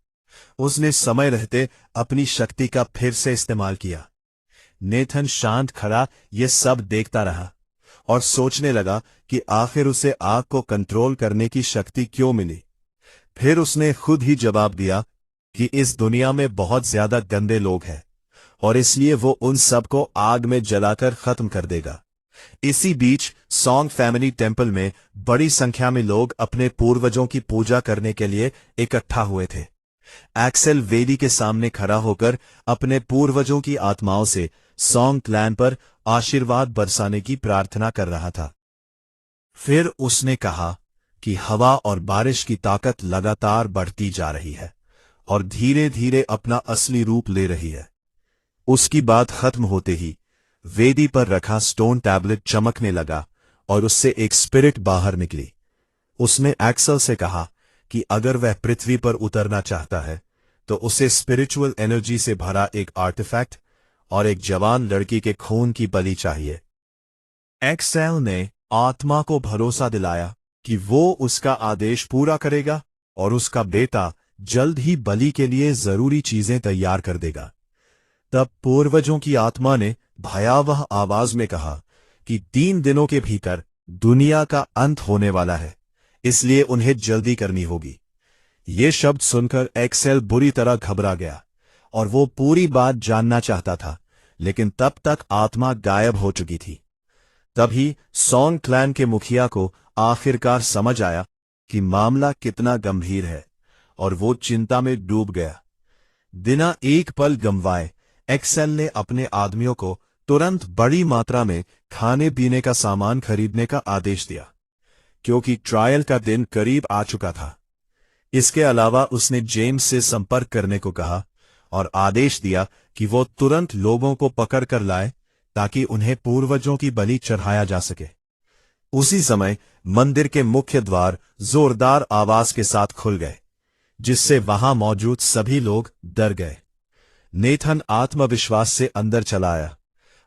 उसने समय रहते अपनी शक्ति का फिर से इस्तेमाल किया। नेथन शांत खड़ा ये सब देखता रहा और सोचने लगा कि आखिर उसे आग को कंट्रोल करने की शक्ति क्यों मिली। फिर उसने खुद ही जवाब दिया कि इस दुनिया में बहुत ज्यादा गंदे लोग हैं और इसलिए वो उन सबको आग में जलाकर खत्म कर देगा। इसी बीच सॉन्ग फैमिली टेम्पल में बड़ी संख्या में लोग अपने पूर्वजों की पूजा करने के लिए इकट्ठा हुए थे। एक्सेल वेदी के सामने खड़ा होकर अपने पूर्वजों की आत्माओं से सॉन्ग क्लैन पर आशीर्वाद बरसाने की प्रार्थना कर रहा था। फिर उसने कहा कि हवा और बारिश की ताकत लगातार बढ़ती जा रही है और धीरे धीरे अपना असली रूप ले रही है। उसकी बात खत्म होते ही वेदी पर रखा स्टोन टैबलेट चमकने लगा और उससे एक स्पिरिट बाहर निकली। उसने एक्सेल से कहा कि अगर वह पृथ्वी पर उतरना चाहता है तो उसे स्पिरिचुअल एनर्जी से भरा एक आर्टिफैक्ट और एक जवान लड़की के खून की बलि चाहिए। एक्सेल ने आत्मा को भरोसा दिलाया कि वो उसका आदेश पूरा करेगा और उसका बेटा जल्द ही बलि के लिए जरूरी चीजें तैयार कर देगा। तब पूर्वजों की आत्मा ने भयावह आवाज में कहा कि 3 दिनों के भीतर दुनिया का अंत होने वाला है, इसलिए उन्हें जल्दी करनी होगी। ये शब्द सुनकर एक्सेल बुरी तरह घबरा गया और वो पूरी बात जानना चाहता था, लेकिन तब तक आत्मा गायब हो चुकी थी। तभी सॉन्ग क्लैन के मुखिया को आखिरकार समझ आया कि मामला कितना गंभीर है और वो चिंता में डूब गया। बिना एक पल गंवाए एक्सेल ने अपने आदमियों को तुरंत बड़ी मात्रा में खाने पीने का सामान खरीदने का आदेश दिया, क्योंकि ट्रायल का दिन करीब आ चुका था। इसके अलावा उसने जेम्स से संपर्क करने को कहा और आदेश दिया कि वो तुरंत लोगों को पकड़ कर लाए ताकि उन्हें पूर्वजों की बलि चढ़ाया जा सके। उसी समय मंदिर के मुख्य द्वार जोरदार आवाज के साथ खुल गए, जिससे वहां मौजूद सभी लोग डर गए। नेथन आत्मविश्वास से अंदर चला आया।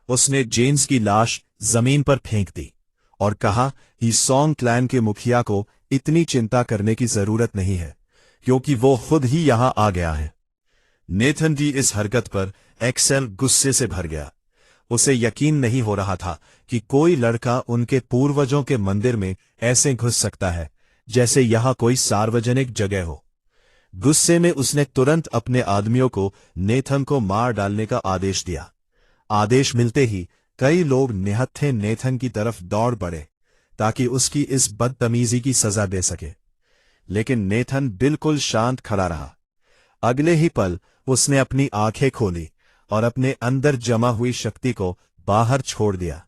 उसने जेम्स की लाश जमीन पर फेंक दी और कहा कि सॉन्ग क्लैन के मुखिया को इतनी चिंता करने की जरूरत नहीं है, क्योंकि वो खुद ही यहां आ गया है। नेथन की इस हरकत पर एक्सेल गुस्से से भर गया। उसे यकीन नहीं हो रहा था कि कोई लड़का उनके पूर्वजों के मंदिर में ऐसे घुस सकता है जैसे यहां कोई सार्वजनिक जगह हो। गुस्से में उसने तुरंत अपने आदमियों को नेथन को मार डालने का आदेश दिया। आदेश मिलते ही कई लोग निहत्थे नेथन की तरफ दौड़ पड़े ताकि उसकी इस बदतमीजी की सजा दे सके, लेकिन नेथन बिल्कुल शांत खड़ा रहा। अगले ही पल उसने अपनी आंखें खोली और अपने अंदर जमा हुई शक्ति को बाहर छोड़ दिया।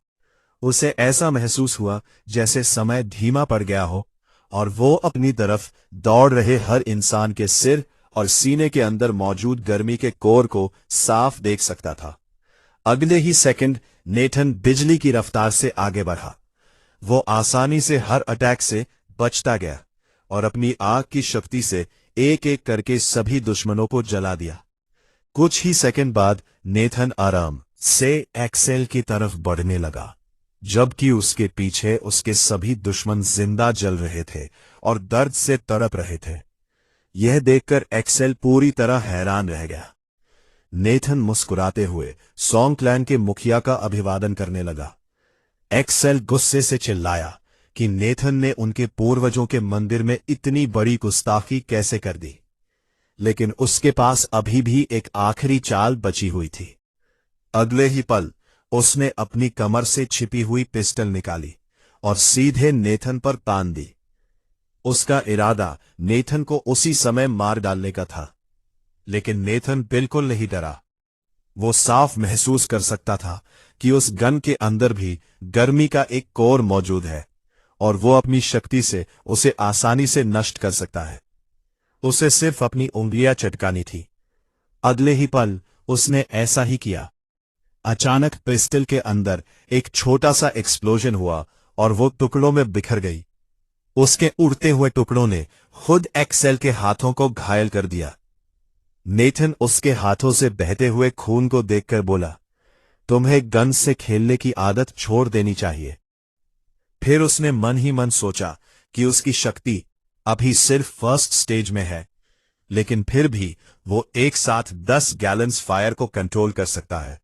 उसे ऐसा महसूस हुआ जैसे समय धीमा पड़ गया हो और वो अपनी तरफ दौड़ रहे हर इंसान के सिर और सीने के अंदर मौजूद गर्मी के कोर को साफ देख सकता था। अगले ही सेकंड नेथन बिजली की रफ्तार से आगे बढ़ा। वो आसानी से हर अटैक से बचता गया और अपनी आग की शक्ति से एक एक करके सभी दुश्मनों को जला दिया। कुछ ही सेकंड बाद नेथन आराम से एक्सेल की तरफ बढ़ने लगा, जबकि उसके पीछे उसके सभी दुश्मन जिंदा जल रहे थे और दर्द से तड़प रहे थे। यह देखकर एक्सेल पूरी तरह हैरान रह गया। नेथन मुस्कुराते हुए सॉन्ग क्लैन के मुखिया का अभिवादन करने लगा। एक्सेल गुस्से से चिल्लाया कि नेथन ने उनके पूर्वजों के मंदिर में इतनी बड़ी गुस्ताखी कैसे कर दी, लेकिन उसके पास अभी भी एक आखिरी चाल बची हुई थी। अगले ही पल उसने अपनी कमर से छिपी हुई पिस्टल निकाली और सीधे नेथन पर तान दी। उसका इरादा नेथन को उसी समय मार डालने का था, लेकिन नेथन बिल्कुल नहीं डरा। वो साफ महसूस कर सकता था कि उस गन के अंदर भी गर्मी का एक कोर मौजूद है और वो अपनी शक्ति से उसे आसानी से नष्ट कर सकता है। उसे सिर्फ अपनी उंगलियां चटकानी थी। अगले ही पल उसने ऐसा ही किया। अचानक पिस्टल के अंदर एक छोटा सा एक्सप्लोजन हुआ और वो टुकड़ों में बिखर गई। उसके उड़ते हुए टुकड़ों ने खुद एक्सेल के हाथों को घायल कर दिया। नेथन उसके हाथों से बहते हुए खून को देखकर बोला, तुम्हें गन से खेलने की आदत छोड़ देनी चाहिए। फिर उसने मन ही मन सोचा कि उसकी शक्ति अभी सिर्फ फर्स्ट स्टेज में है, लेकिन फिर भी वो एक साथ 10 गैलन्स फायर को कंट्रोल कर सकता है।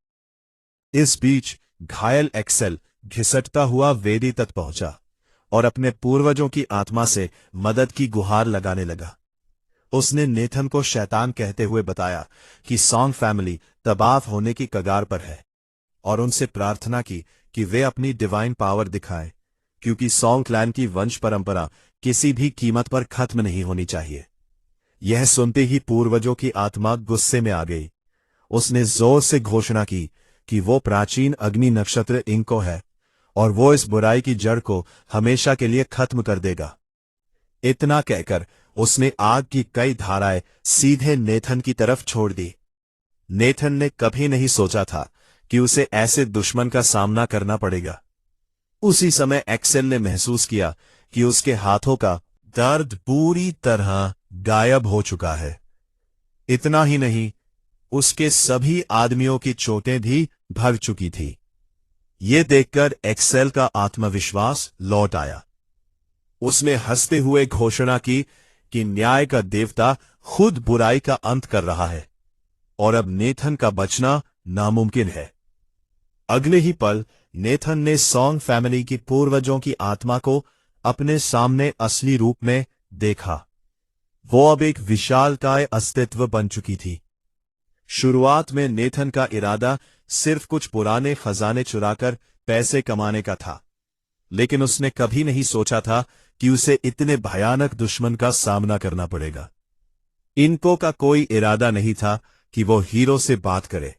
इस बीच घायल एक्सेल घिसटता हुआ वेदी तक पहुंचा और अपने पूर्वजों की आत्मा से मदद की गुहार लगाने लगा। उसने नेथन को शैतान कहते हुए बताया कि सॉन्ग फैमिली तबाह होने की कगार पर है और उनसे प्रार्थना की कि वे अपनी डिवाइन पावर दिखाएं, क्योंकि सॉन्ग क्लैन की वंश परंपरा किसी भी कीमत पर खत्म नहीं होनी चाहिए। यह सुनते ही पूर्वजों की आत्मा गुस्से में आ गई। उसने जोर से घोषणा की कि वो प्राचीन अग्नि नक्षत्र इंको है और वो इस बुराई की जड़ को हमेशा के लिए खत्म कर देगा। इतना कहकर उसने आग की कई धाराएं सीधे नेथन की तरफ छोड़ दी। नेथन ने कभी नहीं सोचा था कि उसे ऐसे दुश्मन का सामना करना पड़ेगा। उसी समय एक्सेल ने महसूस किया कि उसके हाथों का दर्द पूरी तरह गायब हो चुका है। इतना ही नहीं, उसके सभी आदमियों की चोटें भी भग चुकी थी। ये देखकर एक्सेल का आत्मविश्वास लौट आया। उसने हंसते हुए घोषणा की कि न्याय का देवता खुद बुराई का अंत कर रहा है और अब नेथन का बचना नामुमकिन है। अगले ही पल नेथन ने सॉन्ग फैमिली की पूर्वजों की आत्मा को अपने सामने असली रूप में देखा। वो अब एक विशालकाय अस्तित्व बन चुकी थी। शुरुआत में नेथन का इरादा सिर्फ कुछ पुराने खजाने चुराकर पैसे कमाने का था, लेकिन उसने कभी नहीं सोचा था कि उसे इतने भयानक दुश्मन का सामना करना पड़ेगा। इनको का कोई इरादा नहीं था कि वो हीरो से बात करे।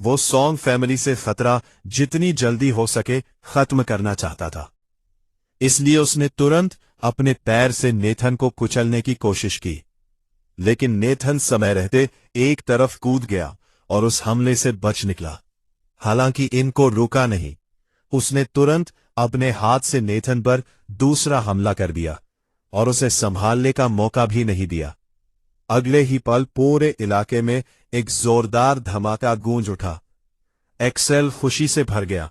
वो सॉन्ग फैमिली से खतरा जितनी जल्दी हो सके खत्म करना चाहता था। इसलिए उसने तुरंत अपने पैर से नेथन को कुचलने की कोशिश की, लेकिन नेथन समय रहते एक तरफ कूद गया और उस हमले से बच निकला। हालांकि इनको रुका नहीं, उसने तुरंत अपने हाथ से नेथन पर दूसरा हमला कर दिया और उसे संभालने का मौका भी नहीं दिया। अगले ही पल पूरे इलाके में एक जोरदार धमाका गूंज उठा। एक्सेल खुशी से भर गया।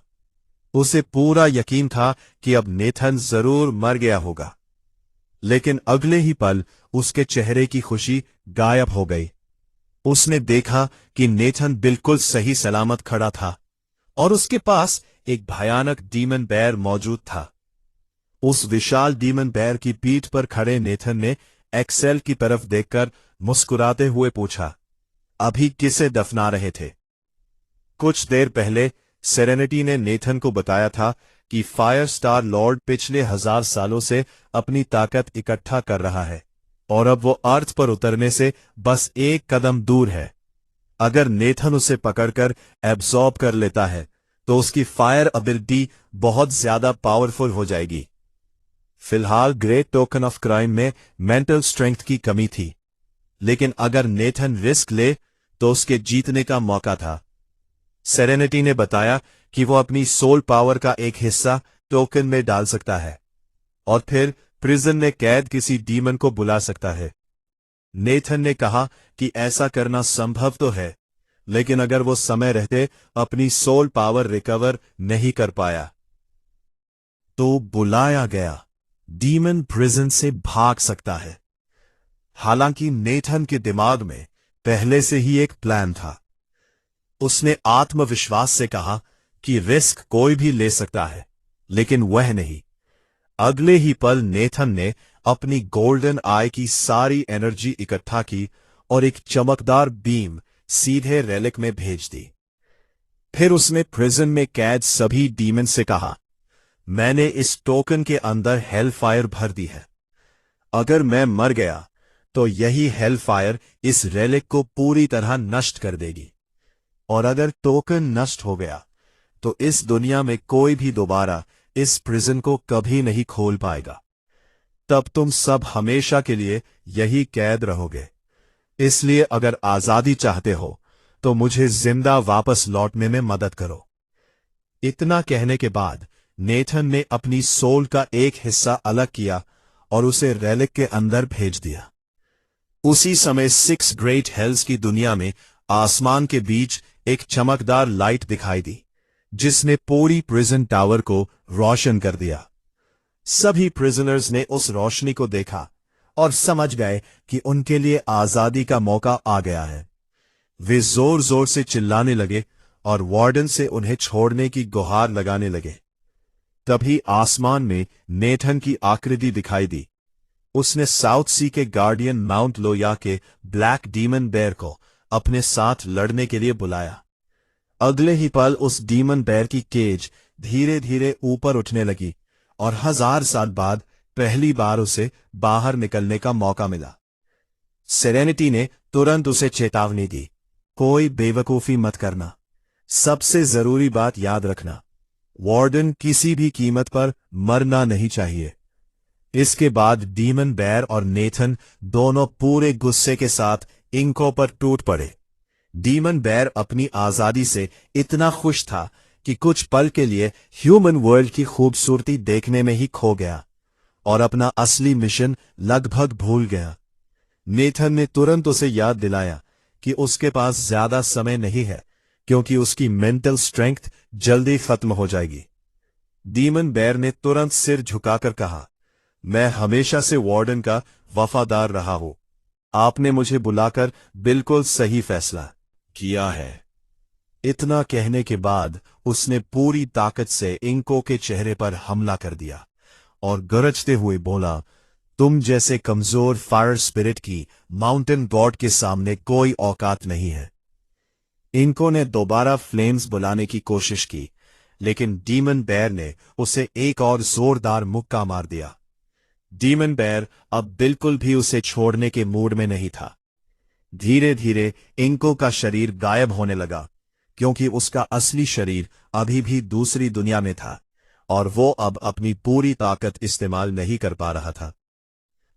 उसे पूरा यकीन था कि अब नेथन जरूर मर गया होगा, लेकिन अगले ही पल उसके चेहरे की खुशी गायब हो गई। उसने देखा कि नेथन बिल्कुल सही सलामत खड़ा था और उसके पास एक भयानक डीमन बेयर मौजूद था। उस विशाल डीमन बेयर की पीठ पर खड़े नेथन ने एक्सेल की तरफ देखकर मुस्कुराते हुए पूछा, अभी किसे दफना रहे थे? कुछ देर पहले सेरेनिटी ने नेथन को बताया था कि फायर स्टार लॉर्ड पिछले 1000 सालों से अपनी ताकत इकट्ठा कर रहा है और अब वो अर्थ पर उतरने से बस एक कदम दूर है। अगर नेथन उसे पकड़कर एब्सॉर्ब कर लेता है तो उसकी फायर एबिलिटी बहुत ज्यादा पावरफुल हो जाएगी। फिलहाल ग्रेट टोकन ऑफ क्राइम में मेंटल स्ट्रेंथ की कमी थी, लेकिन अगर नेथन रिस्क ले तो उसके जीतने का मौका था। सेरेनिटी ने बताया कि वो अपनी सोल पावर का एक हिस्सा टोकन में डाल सकता है और फिर प्रिजन में कैद किसी डीमन को बुला सकता है। नेथन ने कहा कि ऐसा करना संभव तो है, लेकिन अगर वो समय रहते अपनी सोल पावर रिकवर नहीं कर पाया तो बुलाया गया डीमन प्रिजन से भाग सकता है। हालांकि नेथन के दिमाग में पहले से ही एक प्लान था। उसने आत्मविश्वास से कहा कि रिस्क कोई भी ले सकता है, लेकिन वह नहीं। अगले ही पल नेथन ने अपनी गोल्डन आई की सारी एनर्जी इकट्ठा की और एक चमकदार बीम सीधे रेलिक में भेज दी। फिर उसने प्रिजन में कैद सभी डीमन से कहा, मैंने इस टोकन के अंदर हेल फायर भर दी है। अगर मैं मर गया तो यही हेल फायर इस रेलिक को पूरी तरह नष्ट कर देगी, और अगर टोकन नष्ट हो गया तो इस दुनिया में कोई भी दोबारा इस प्रिजन को कभी नहीं खोल पाएगा। तब तुम सब हमेशा के लिए यही कैद रहोगे। इसलिए अगर आजादी चाहते हो तो मुझे जिंदा वापस लौटने में मदद करो। इतना कहने के बाद नेथन ने अपनी सोल का एक हिस्सा अलग किया और उसे रेलिक के अंदर भेज दिया। उसी समय 6 ग्रेट हेल्स की दुनिया में आसमान के बीच एक चमकदार लाइट दिखाई दी, जिसने पूरी प्रिजन टावर को रोशन कर दिया। सभी प्रिजनर्स ने उस रोशनी को देखा और समझ गए कि उनके लिए आजादी का मौका आ गया है। वे जोर जोर से चिल्लाने लगे और वार्डन से उन्हें छोड़ने की गुहार लगाने लगे। तभी आसमान में नेथन की आकृति दिखाई दी। उसने साउथ सी के गार्डियन माउंट लोया के ब्लैक डीमन बेयर को अपने साथ लड़ने के लिए बुलाया। अगले ही पल उस डीमन बेयर की केज धीरे धीरे ऊपर उठने लगी और 1000 साल बाद पहली बार उसे बाहर निकलने का मौका मिला। सेरेनिटी ने तुरंत उसे चेतावनी दी, कोई बेवकूफी मत करना। सबसे जरूरी बात याद रखना, वार्डन किसी भी कीमत पर मरना नहीं चाहिए। इसके बाद डीमन बेयर और नेथन दोनों पूरे गुस्से के साथ इंको पर टूट पड़े। डीमन बेयर अपनी आजादी से इतना खुश था कि कुछ पल के लिए ह्यूमन वर्ल्ड की खूबसूरती देखने में ही खो गया और अपना असली मिशन लगभग भूल गया। नेथन ने तुरंत उसे याद दिलाया कि उसके पास ज्यादा समय नहीं है, क्योंकि उसकी मेंटल स्ट्रेंथ जल्दी खत्म हो जाएगी। डीमन बेयर ने तुरंत सिर झुकाकर कहा, मैं हमेशा से वार्डन का वफादार रहा हूं। आपने मुझे बुलाकर बिल्कुल सही फैसला किया है। इतना कहने के बाद उसने पूरी ताकत से इंको के चेहरे पर हमला कर दिया और गरजते हुए बोला, तुम जैसे कमजोर फायर स्पिरिट की माउंटेन गॉड के सामने कोई औकात नहीं है। इंको ने दोबारा फ्लेम्स बुलाने की कोशिश की, लेकिन डीमन बेयर ने उसे एक और जोरदार मुक्का मार दिया। डीमन बेयर अब बिल्कुल भी उसे छोड़ने के मूड में नहीं था। धीरे धीरे इंको का शरीर गायब होने लगा, क्योंकि उसका असली शरीर अभी भी दूसरी दुनिया में था और वो अब अपनी पूरी ताकत इस्तेमाल नहीं कर पा रहा था।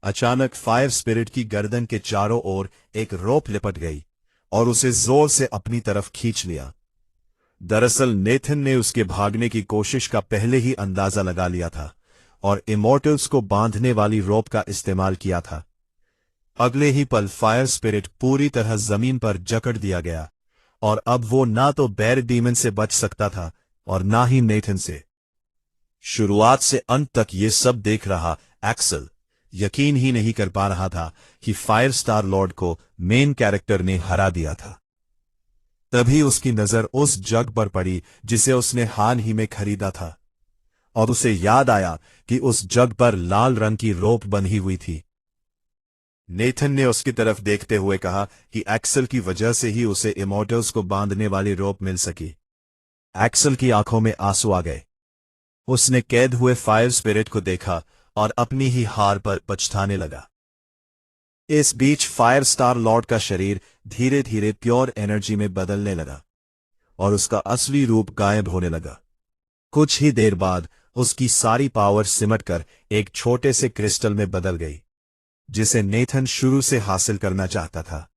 अचानक फायर स्पिरिट की गर्दन के चारों ओर एक रोप लिपट गई और उसे जोर से अपनी तरफ खींच लिया। दरअसल नेथन ने उसके भागने की कोशिश का पहले ही अंदाजा लगा लिया था और इमोर्टल्स को बांधने वाली रोप का इस्तेमाल किया था। अगले ही पल फायर स्पिरिट पूरी तरह जमीन पर जकड़ दिया गया और अब वो ना तो बेयर डीमन से बच सकता था और ना ही नेथन से। शुरुआत से अंत तक ये सब देख रहा एक्सल यकीन ही नहीं कर पा रहा था कि फायर स्टार लॉर्ड को मेन कैरेक्टर ने हरा दिया था। तभी उसकी नजर उस जग पर पड़ी जिसे उसने हाल ही में खरीदा था और उसे याद आया कि उस जग पर लाल रंग की रोप बंधी हुई थी। नेथन ने उसकी तरफ देखते हुए कहा कि एक्सल की वजह से ही उसे इमोर्टल्स को बांधने वाली रोप मिल सकी। एक्सल की आंखों में आंसू आ गए। उसने कैद हुए फायर स्पिरिट को देखा और अपनी ही हार पर पछताने लगा। इस बीच फायर स्टार लॉर्ड का शरीर धीरे धीरे प्योर एनर्जी में बदलने लगा और उसका असली रूप गायब होने लगा। कुछ ही देर बाद उसकी सारी पावर सिमटकर एक छोटे से क्रिस्टल में बदल गई, जिसे नेथन शुरू से हासिल करना चाहता था।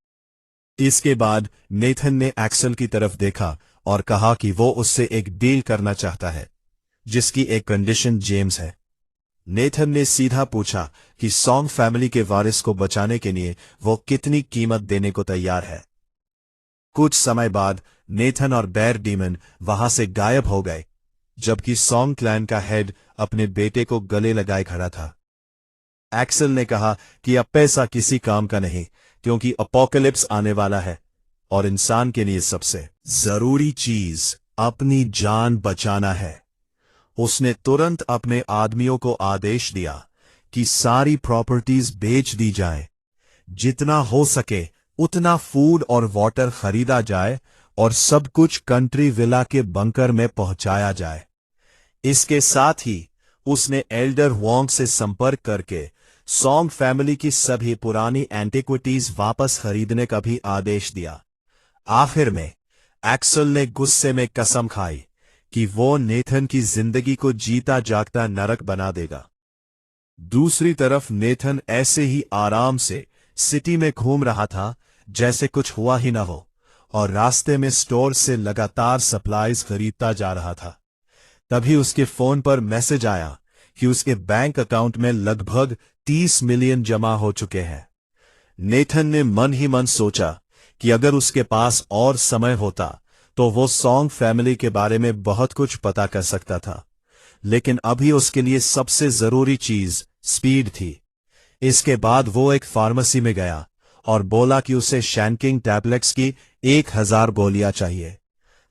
इसके बाद नेथन ने एक्सल की तरफ देखा और कहा कि वो उससे एक डील करना चाहता है, जिसकी एक कंडीशन जेम्स है। नेथन ने सीधा पूछा कि सॉन्ग फैमिली के वारिस को बचाने के लिए वो कितनी कीमत देने को तैयार है। कुछ समय बाद नेथन और बेयर डीमन वहां से गायब हो गए, जबकि सॉन्ग क्लैन का हेड अपने बेटे को गले लगाए खड़ा था। एक्सल ने कहा कि अब पैसा किसी काम का नहीं, क्योंकि अपोकलिप्स आने वाला है और इंसान के लिए सबसे जरूरी चीज अपनी जान बचाना है। उसने तुरंत अपने आदमियों को आदेश दिया कि सारी प्रॉपर्टीज बेच दी जाए, जितना हो सके उतना फूड और वाटर खरीदा जाए और सब कुछ कंट्री विला के बंकर में पहुंचाया जाए। इसके साथ ही उसने एल्डर वोंग से संपर्क करके सॉन्ग फैमिली की सभी पुरानी एंटिक्विटीज वापस खरीदने का भी आदेश दिया। आखिर में एक्सल ने गुस्से में कसम खाई कि वो नेथन की जिंदगी को जीता जागता नरक बना देगा। दूसरी तरफ नेथन ऐसे ही आराम से सिटी में घूम रहा था जैसे कुछ हुआ ही न हो, और रास्ते में स्टोर से लगातार सप्लाईज खरीदता जा रहा था। तभी उसके फोन पर मैसेज आया कि उसके बैंक अकाउंट में लगभग 30 मिलियन जमा हो चुके हैं। नेथन ने मन ही मन सोचा कि अगर उसके पास और समय होता तो वो सॉन्ग फैमिली के बारे में बहुत कुछ पता कर सकता था, लेकिन अभी उसके लिए सबसे जरूरी चीज स्पीड थी। इसके बाद वो एक फार्मेसी में गया और बोला कि उसे शैनकिंग टैबलेट्स की 1000 गोलियां चाहिए।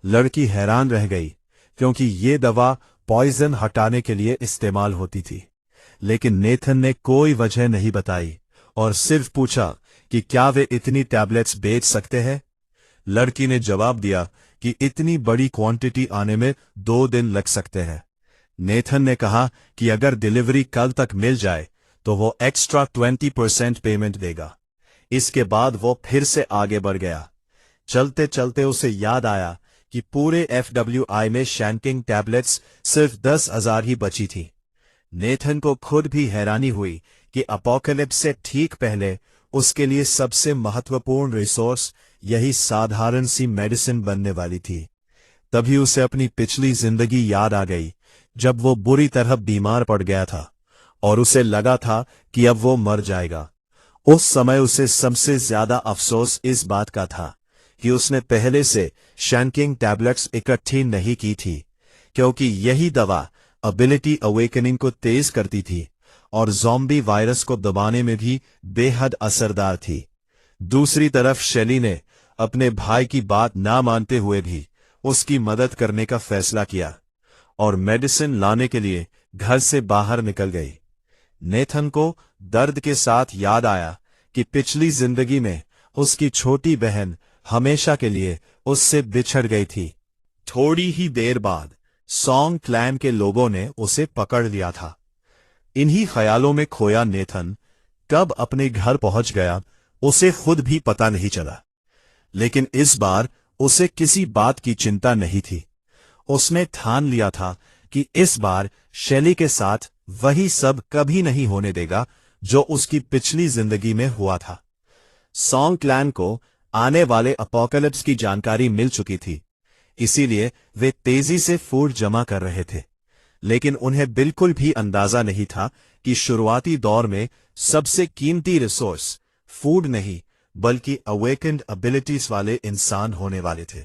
लड़की हैरान रह गई क्योंकि ये दवा पॉइजन हटाने के लिए इस्तेमाल होती थी, लेकिन नेथन ने कोई वजह नहीं बताई और सिर्फ पूछा कि क्या वे इतनी टैबलेट्स बेच सकते हैं। लड़की ने जवाब दिया कि इतनी बड़ी क्वांटिटी आने में 2 दिन लग सकते हैं। नेथन ने कहा कि अगर डिलीवरी कल तक मिल जाए तो वो एक्स्ट्रा 20% पेमेंट देगा। इसके बाद वो फिर से आगे बढ़ गया। चलते चलते उसे याद आया कि पूरे FWI में शैनकिंग टैबलेट्स सिर्फ 10,000 ही बची थी। नेथन को खुद भी हैरानी हुई कि अपोकलिप्स से ठीक पहले उसके लिए सबसे महत्वपूर्ण रिसोर्स यही साधारण सी मेडिसिन बनने वाली थी। तभी उसे अपनी पिछली जिंदगी याद आ गई जब वो बुरी तरह बीमार पड़ गया था और उसे लगा था कि अब वो मर जाएगा। उस समय उसे सबसे ज्यादा अफसोस इस बात का था कि उसने पहले से शैनकिंग टैबलेट्स इकट्ठी नहीं की थी, क्योंकि यही दवा एबिलिटी अवेकनिंग को तेज करती थी और ज़ॉम्बी वायरस को दबाने में भी बेहद असरदार थी। दूसरी तरफ शेली ने अपने भाई की बात ना मानते हुए भी उसकी मदद करने का फैसला किया और मेडिसिन लाने के लिए घर से बाहर निकल गई। नेथन को दर्द के साथ याद आया कि पिछली जिंदगी में उसकी छोटी बहन हमेशा के लिए उससे बिछड़ गई थी। थोड़ी ही देर बाद सॉन्ग क्लैन के लोगों ने उसे पकड़ लिया था। इन्हीं ख्यालों में खोया नेथन कब अपने घर पहुंच गया उसे खुद भी पता नहीं चला, लेकिन इस बार उसे किसी बात की चिंता नहीं थी। उसने ठान लिया था कि इस बार शेली के साथ वही सब कभी नहीं होने देगा जो उसकी पिछली जिंदगी में हुआ था। सॉन्ग क्लैन को आने वाले अपोकलिप्स की जानकारी मिल चुकी थी, इसीलिए वे तेजी से फूड जमा कर रहे थे, लेकिन उन्हें बिल्कुल भी अंदाजा नहीं था कि शुरुआती दौर में सबसे कीमती रिसोर्स फूड नहीं बल्कि अवेकेंड एबिलिटीज वाले इंसान होने वाले थे।